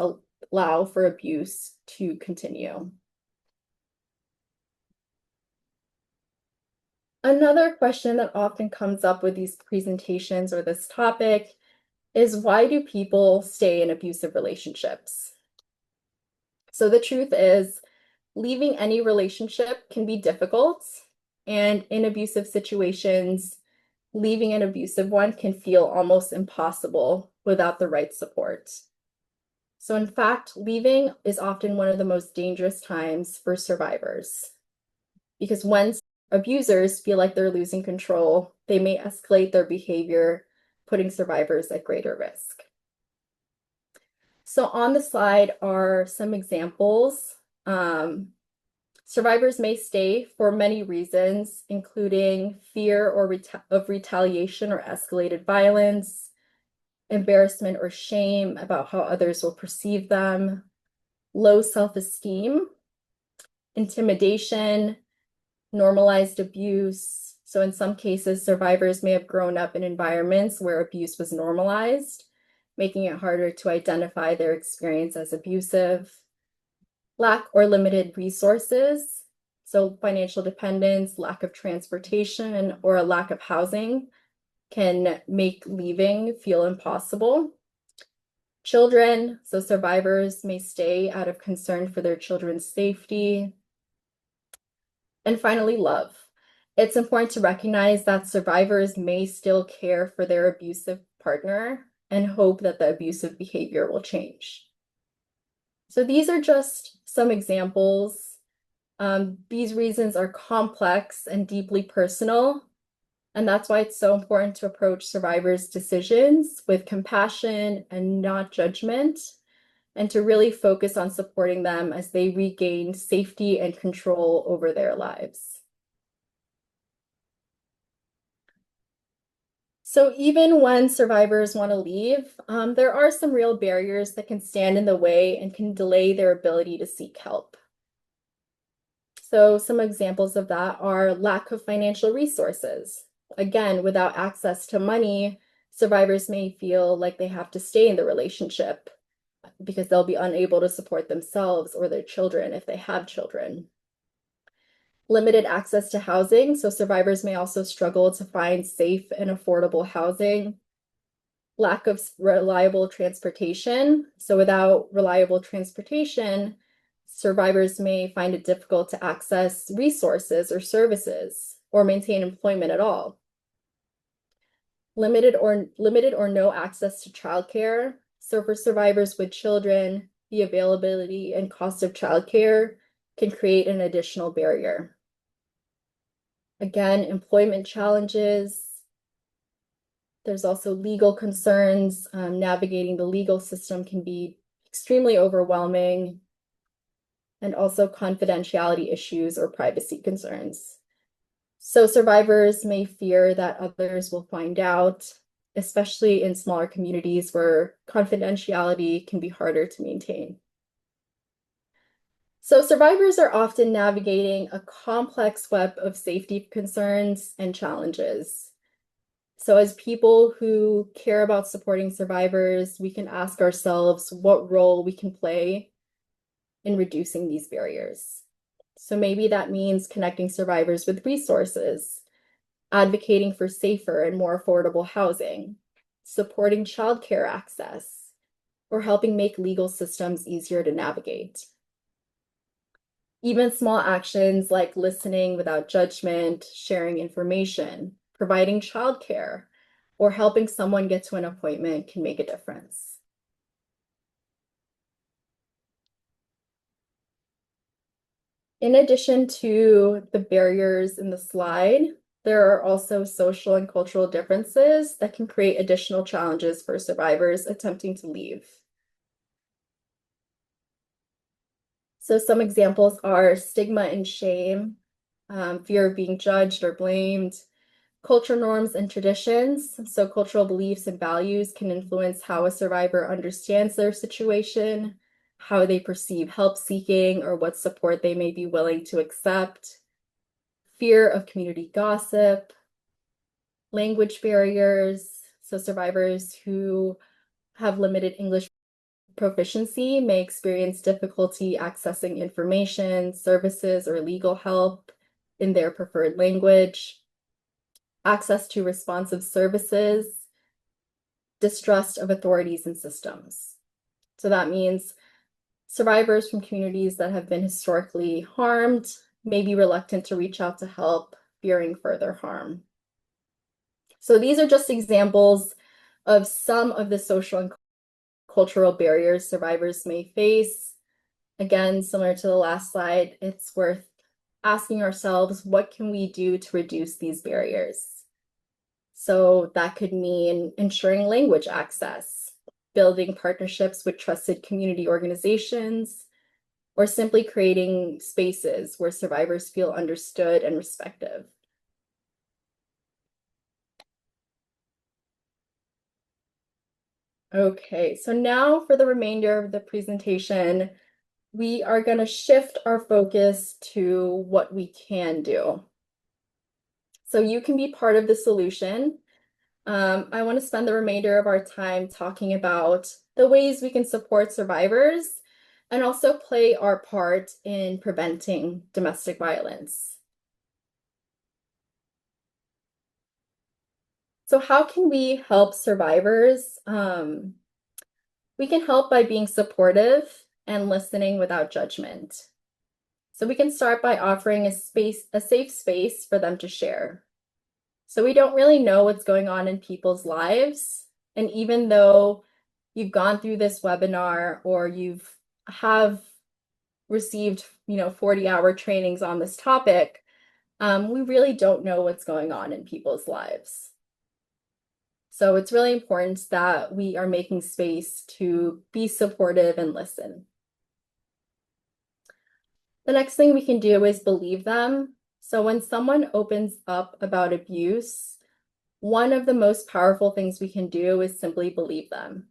allow for abuse to continue. Another question that often comes up with these presentations or this topic is, why do people stay in abusive relationships? So the truth is, leaving any relationship can be difficult, and in abusive situations, leaving an abusive one can feel almost impossible without the right support. So in fact, leaving is often one of the most dangerous times for survivors, because when abusers feel like they're losing control, they may escalate their behavior, putting survivors at greater risk. So on the slide are some examples. Survivors may stay for many reasons, including fear of retaliation or escalated violence, embarrassment or shame about how others will perceive them, low self-esteem, intimidation, normalized abuse. So in some cases, survivors may have grown up in environments where abuse was normalized, making it harder to identify their experience as abusive. Lack or limited resources, so financial dependence, lack of transportation, or a lack of housing can make leaving feel impossible. Children, so survivors may stay out of concern for their children's safety. And finally, love. It's important to recognize that survivors may still care for their abusive partner and hope that the abusive behavior will change. So these are just some examples. These reasons are complex and deeply personal, and that's why it's so important to approach survivors' decisions with compassion and not judgment, and to really focus on supporting them as they regain safety and control over their lives. So even when survivors want to leave, there are some real barriers that can stand in the way and can delay their ability to seek help. So some examples of that are lack of financial resources. Again, without access to money, survivors may feel like they have to stay in the relationship because they'll be unable to support themselves or their children if they have children. Limited access to housing, so survivors may also struggle to find safe and affordable housing. Lack of reliable transportation, so without reliable transportation, survivors may find it difficult to access resources or services or maintain employment at all. Limited or no access to childcare. So for survivors with children, the availability and cost of childcare can create an additional barrier. Again, employment challenges. There's also legal concerns. Navigating the legal system can be extremely overwhelming, and also confidentiality issues or privacy concerns. So survivors may fear that others will find out, especially in smaller communities where confidentiality can be harder to maintain. So survivors are often navigating a complex web of safety concerns and challenges. So as people who care about supporting survivors, we can ask ourselves what role we can play in reducing these barriers. So maybe that means connecting survivors with resources, advocating for safer and more affordable housing, supporting childcare access, or helping make legal systems easier to navigate. Even small actions like listening without judgment, sharing information, providing childcare, or helping someone get to an appointment can make a difference. In addition to the barriers in the slide, there are also social and cultural differences that can create additional challenges for survivors attempting to leave. So some examples are stigma and shame, fear of being judged or blamed, cultural norms and traditions. So cultural beliefs and values can influence how a survivor understands their situation, how they perceive help seeking, or what support they may be willing to accept. Fear of community gossip, language barriers. So survivors who have limited English proficiency may experience difficulty accessing information, services, or legal help in their preferred language. Access to responsive services, distrust of authorities and systems. So that means survivors from communities that have been historically harmed may be reluctant to reach out to help, fearing further harm. So these are just examples of some of the social and cultural barriers survivors may face. Again, similar to the last slide, it's worth asking ourselves, what can we do to reduce these barriers? So that could mean ensuring language access, building partnerships with trusted community organizations, or simply creating spaces where survivors feel understood and respected. Okay, so now for the remainder of the presentation, we are going to shift our focus to what we can do. So you can be part of the solution. I want to spend the remainder of our time talking about the ways we can support survivors and also play our part in preventing domestic violence. So how can we help survivors? We can help by being supportive and listening without judgment. So we can start by offering a safe space for them to share. So we don't really know what's going on in people's lives. And even though you've gone through this webinar or have received 40-hour trainings on this topic, we really don't know what's going on in people's lives. So it's really important that we are making space to be supportive and listen. The next thing we can do is believe them. So when someone opens up about abuse, one of the most powerful things we can do is simply believe them.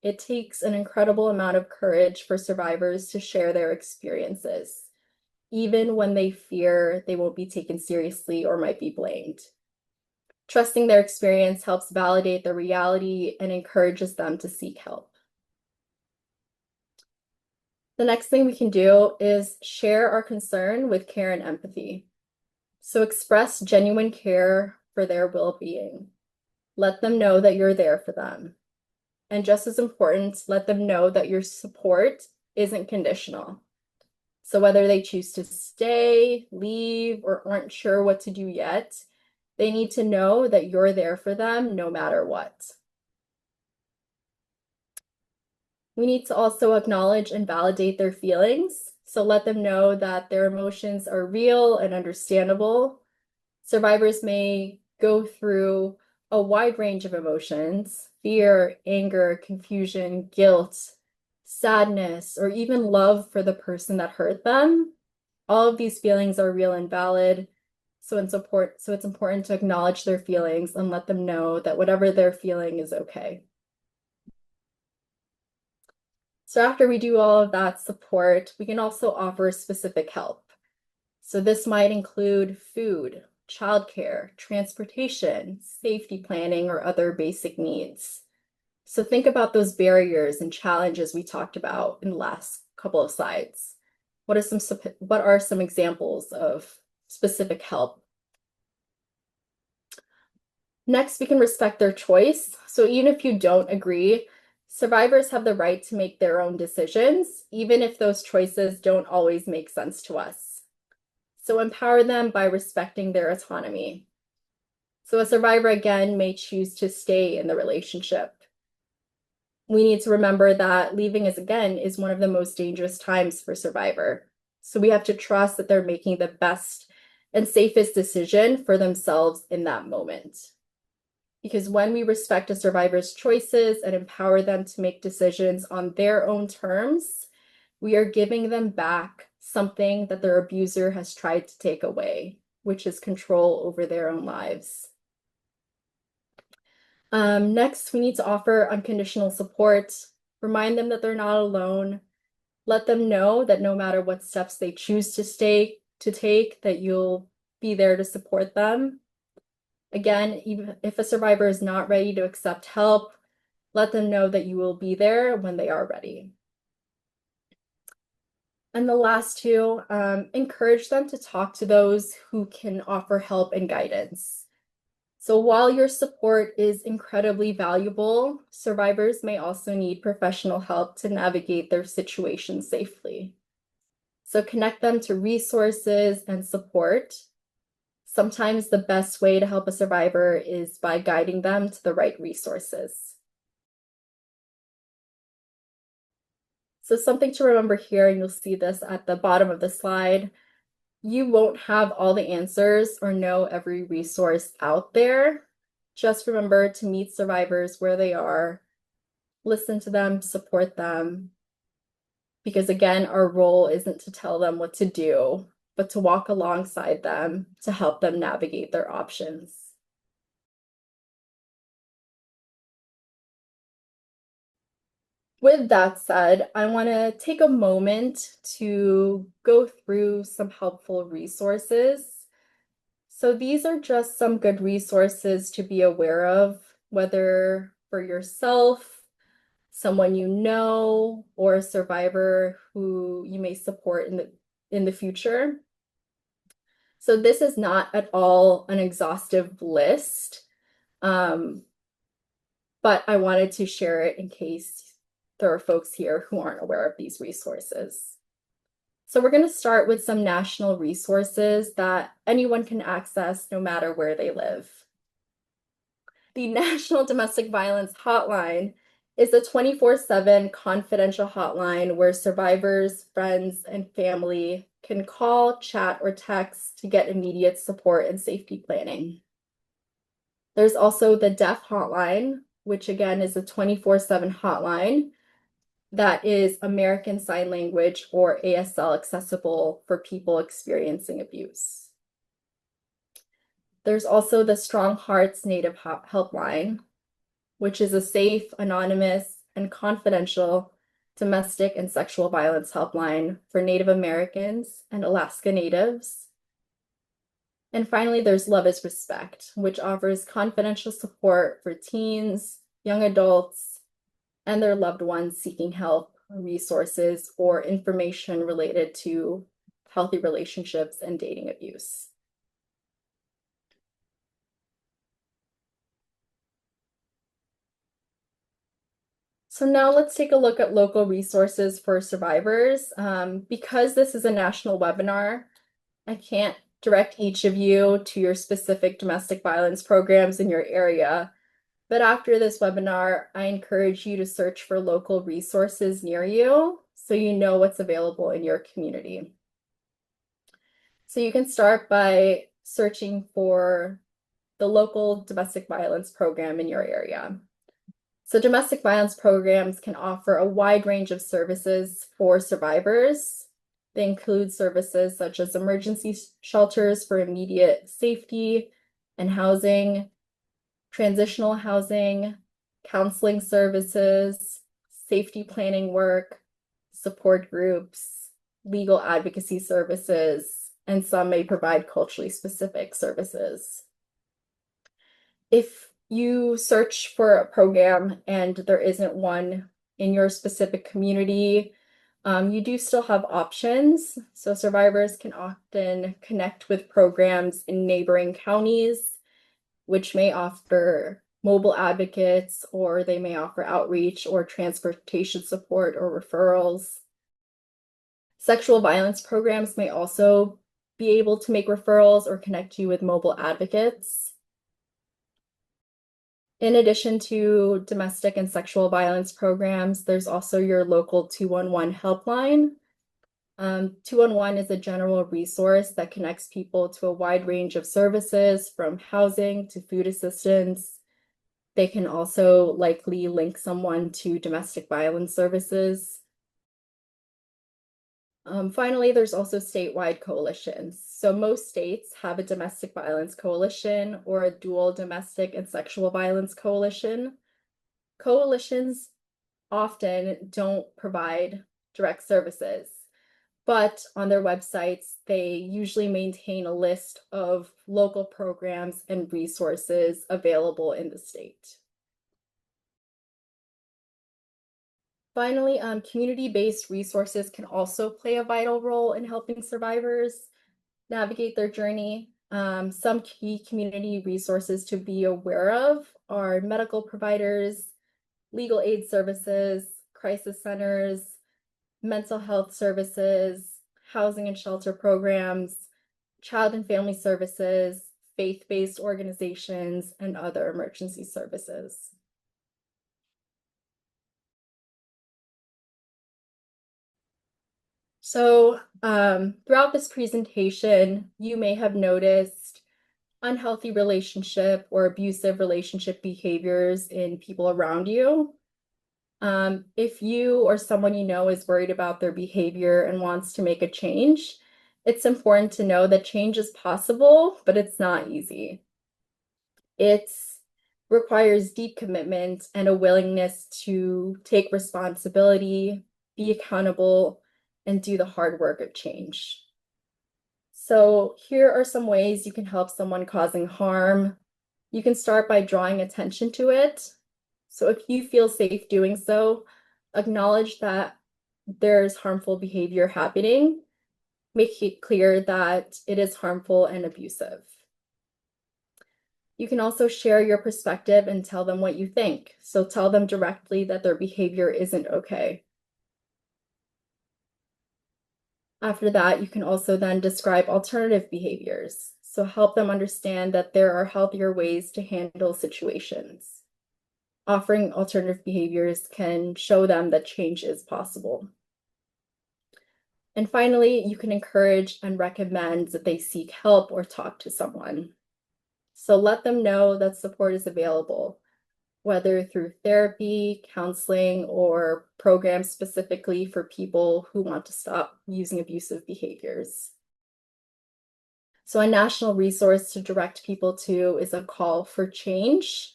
It takes an incredible amount of courage for survivors to share their experiences, even when they fear they won't be taken seriously or might be blamed. Trusting their experience helps validate their reality and encourages them to seek help. The next thing we can do is share our concern with care and empathy. So express genuine care for their well-being. Let them know that you're there for them. And just as important, let them know that your support isn't conditional. So whether they choose to stay, leave, or aren't sure what to do yet, they need to know that you're there for them no matter what. We need to also acknowledge and validate their feelings. So let them know that their emotions are real and understandable. Survivors may go through a wide range of emotions: fear, anger, confusion, guilt, sadness, or even love for the person that hurt them. All of these feelings are real and valid. So it's important to acknowledge their feelings and let them know that whatever they're feeling is okay. So after we do all of that support, we can also offer specific help. So this might include food, childcare, transportation, safety planning, or other basic needs. So think about those barriers and challenges we talked about in the last couple of slides. What are some examples of specific help? Next, we can respect their choice. So even if you don't agree, survivors have the right to make their own decisions, even if those choices don't always make sense to us. So empower them by respecting their autonomy. So a survivor, again, may choose to stay in the relationship. We need to remember that leaving is one of the most dangerous times for survivor. So we have to trust that they're making the best and safest decision for themselves in that moment. Because when we respect a survivor's choices and empower them to make decisions on their own terms, we are giving them back something that their abuser has tried to take away, which is control over their own lives. Next, we need to offer unconditional support. Remind them that they're not alone. Let them know that no matter what steps they choose to take, that you'll be there to support them. Again, even if a survivor is not ready to accept help, let them know that you will be there when they are ready. And the last two, encourage them to talk to those who can offer help and guidance. So while your support is incredibly valuable, survivors may also need professional help to navigate their situation safely. So connect them to resources and support. Sometimes the best way to help a survivor is by guiding them to the right resources. So something to remember here, and you'll see this at the bottom of the slide, you won't have all the answers or know every resource out there. Just remember to meet survivors where they are, listen to them, support them. Because again, our role isn't to tell them what to do, but to walk alongside them to help them navigate their options. With that said, I want to take a moment to go through some helpful resources. So these are just some good resources to be aware of, whether for yourself, someone you know, or a survivor who you may support in the future. So this is not at all an exhaustive list, but I wanted to share it in case there are folks here who aren't aware of these resources. So we're going to start with some national resources that anyone can access no matter where they live. The National Domestic Violence Hotline is a 24/7 confidential hotline where survivors, friends, and family can call, chat, or text to get immediate support and safety planning. There's also the Deaf Hotline, which again is a 24/7 hotline that is American Sign Language or ASL accessible for people experiencing abuse. There's also the Strong Hearts Native Helpline, which is a safe, anonymous, and confidential domestic and sexual violence helpline for Native Americans and Alaska Natives. And finally, there's Love is Respect, which offers confidential support for teens, young adults, and their loved ones seeking help, resources, or information related to healthy relationships and dating abuse. So now let's take a look at local resources for survivors. Because this is a national webinar, I can't direct each of you to your specific domestic violence programs in your area. But after this webinar, I encourage you to search for local resources near you so you know what's available in your community. So you can start by searching for the local domestic violence program in your area. So domestic violence programs can offer a wide range of services for survivors. They include services such as emergency shelters for immediate safety and housing, transitional housing, counseling services, safety planning work, support groups, legal advocacy services, and some may provide culturally specific services. If you search for a program and there isn't one in your specific community, you do still have options. So survivors can often connect with programs in neighboring counties, which may offer mobile advocates, or they may offer outreach or transportation support or referrals. Sexual violence programs may also be able to make referrals or connect you with mobile advocates. In addition to domestic and sexual violence programs, there's also your local 211 helpline. 211 is a general resource that connects people to a wide range of services from housing to food assistance. They can also likely link someone to domestic violence services. Finally, there's also statewide coalitions. So most states have a domestic violence coalition or a dual domestic and sexual violence coalition. Coalitions often don't provide direct services, but on their websites, they usually maintain a list of local programs and resources available in the state. Finally, community-based resources can also play a vital role in helping survivors navigate their journey. Some key community resources to be aware of are medical providers, legal aid services, crisis centers, mental health services, housing and shelter programs, child and family services, faith-based organizations, and other emergency services. So throughout this presentation, you may have noticed unhealthy relationship or abusive relationship behaviors in people around you. If you or someone you know is worried about their behavior and wants to make a change, it's important to know that change is possible, but it's not easy. It requires deep commitment and a willingness to take responsibility, be accountable, and do the hard work of change. So here are some ways you can help someone causing harm. You can start by drawing attention to it. So if you feel safe doing so, acknowledge that there's harmful behavior happening. Make it clear that it is harmful and abusive. You can also share your perspective and tell them what you think. So tell them directly that their behavior isn't okay. After that, you can also then describe alternative behaviors. So help them understand that there are healthier ways to handle situations. Offering alternative behaviors can show them that change is possible. And finally, you can encourage and recommend that they seek help or talk to someone. So let them know that support is available, whether through therapy, counseling, or programs specifically for people who want to stop using abusive behaviors. So a national resource to direct people to is a call for change.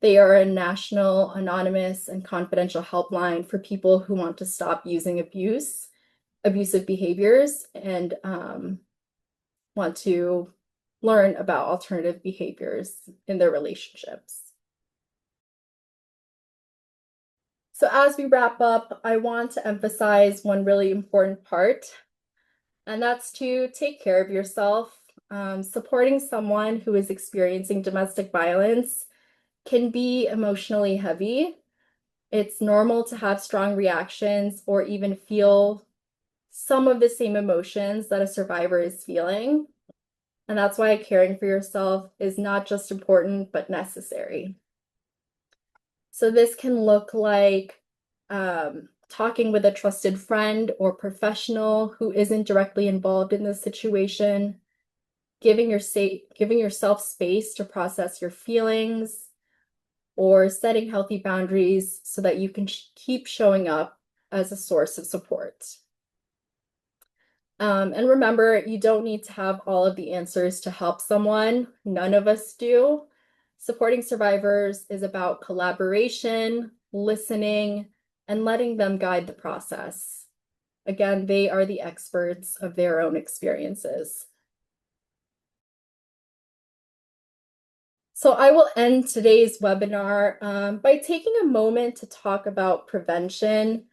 They are a national, anonymous, and confidential helpline for people who want to stop using abusive behaviors, and want to learn about alternative behaviors in their relationships. So as we wrap up, I want to emphasize one really important part, and that's to take care of yourself. Supporting someone who is experiencing domestic violence can be emotionally heavy. It's normal to have strong reactions or even feel some of the same emotions that a survivor is feeling. And that's why caring for yourself is not just important, but necessary. So this can look like talking with a trusted friend or professional who isn't directly involved in this situation, giving yourself space to process your feelings, or setting healthy boundaries so that you can keep showing up as a source of support. And remember, you don't need to have all of the answers to help someone. None of us do. Supporting survivors is about collaboration, listening, and letting them guide the process. Again, they are the experts of their own experiences. So I will end today's webinar by taking a moment to talk about prevention.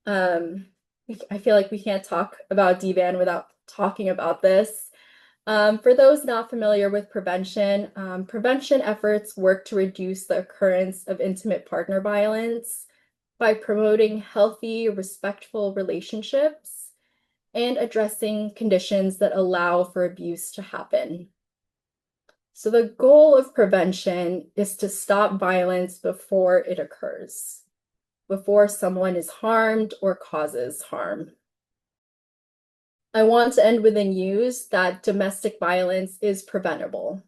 I feel like we can't talk about DVAM without talking about this. For those not familiar with prevention, prevention efforts work to reduce the occurrence of intimate partner violence by promoting healthy, respectful relationships and addressing conditions that allow for abuse to happen. So the goal of prevention is to stop violence before it occurs, before someone is harmed or causes harm. I want to end with the news that domestic violence is preventable.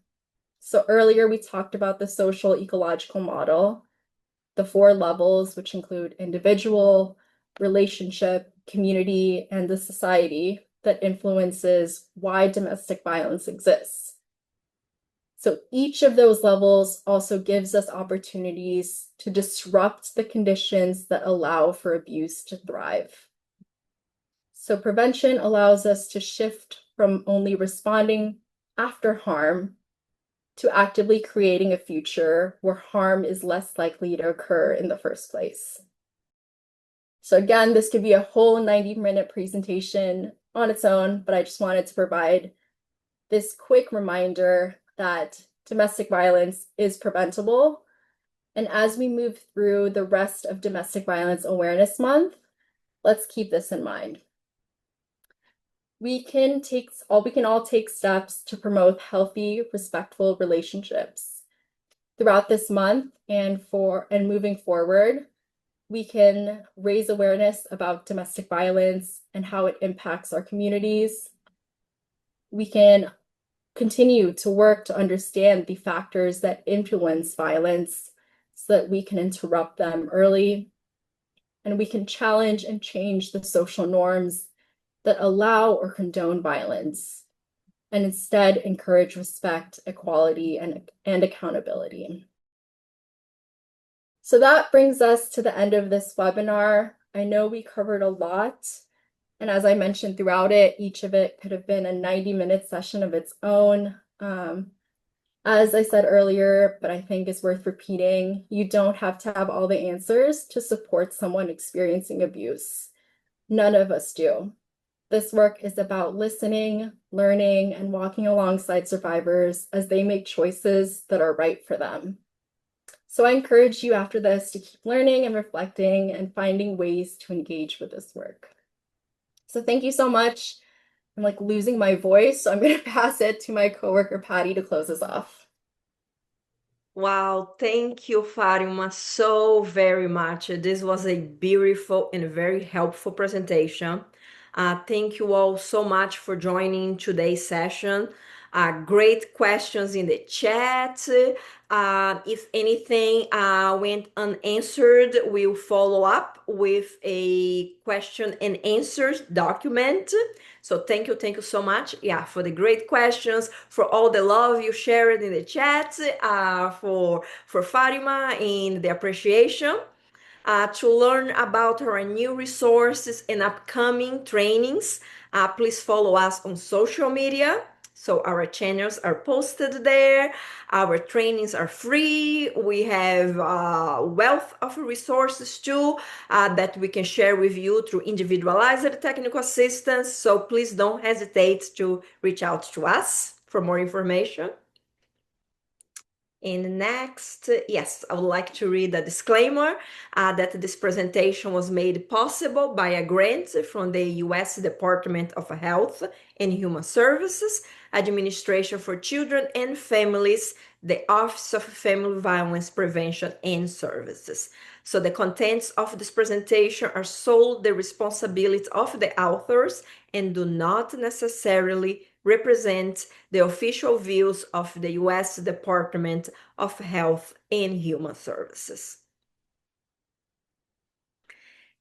So earlier we talked about the social ecological model, the 4 levels, which include individual, relationship, community, and the society that influences why domestic violence exists. So each of those levels also gives us opportunities to disrupt the conditions that allow for abuse to thrive. So prevention allows us to shift from only responding after harm to actively creating a future where harm is less likely to occur in the first place. So again, this could be a whole 90-minute presentation on its own, but I just wanted to provide this quick reminder that domestic violence is preventable. And as we move through the rest of Domestic Violence Awareness Month, let's keep this in mind. We can all take steps to promote healthy, respectful relationships. Throughout this month and moving forward, we can raise awareness about domestic violence and how it impacts our communities. We can continue to work to understand the factors that influence violence so that we can interrupt them early. And we can challenge and change the social norms that allow or condone violence, and instead encourage respect, equality, and accountability. So that brings us to the end of this webinar. I know we covered a lot, and as I mentioned throughout it, each of it could have been a 90-minute session of its own. As I said earlier, but I think it's worth repeating, you don't have to have all the answers to support someone experiencing abuse. None of us do. This work is about listening, learning, and walking alongside survivors as they make choices that are right for them. So I encourage you after this to keep learning and reflecting and finding ways to engage with this work. So thank you so much. I'm like losing my voice, so I'm going to pass it to my coworker Patty to close us off. Wow, thank you, Farima, so very much. This was a beautiful and very helpful presentation. Thank you all so much for joining today's session. Great questions in the chat. If anything went unanswered, we'll follow up with a question and answers document. So thank you so much. Yeah, for the great questions, for all the love you shared in the chat, for Farima and the appreciation. To learn about our new resources and upcoming trainings, please follow us on social media. So our channels are posted there. Our trainings are free. We have a wealth of resources too that we can share with you through individualized technical assistance. So please don't hesitate to reach out to us for more information. And next, yes, I would like to read a disclaimer that this presentation was made possible by a grant from the U.S. Department of Health and Human Services, Administration for Children and Families, the Office of Family Violence Prevention and Services. So the contents of this presentation are solely the responsibility of the authors and do not necessarily represent the official views of the U.S. Department of Health and Human Services.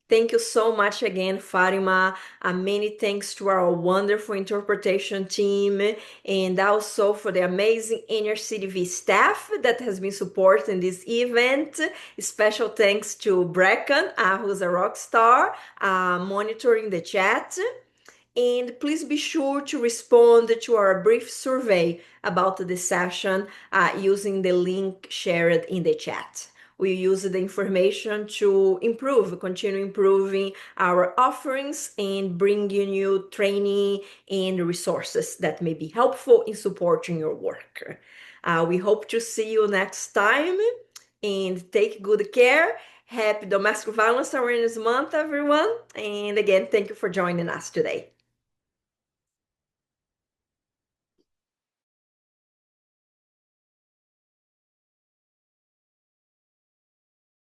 Thank you so much again, Farima. Many thanks to our wonderful interpretation team and also for the amazing NRCDV staff that has been supporting this event. Special thanks to Bracken, who's a rock star, monitoring the chat. And please be sure to respond to our brief survey about the session using the link shared in the chat. We use the information to continue improving our offerings and bringing you training and resources that may be helpful in supporting your work. We hope to see you next time and take good care. Happy Domestic Violence Awareness Month, everyone. And again, thank you for joining us today.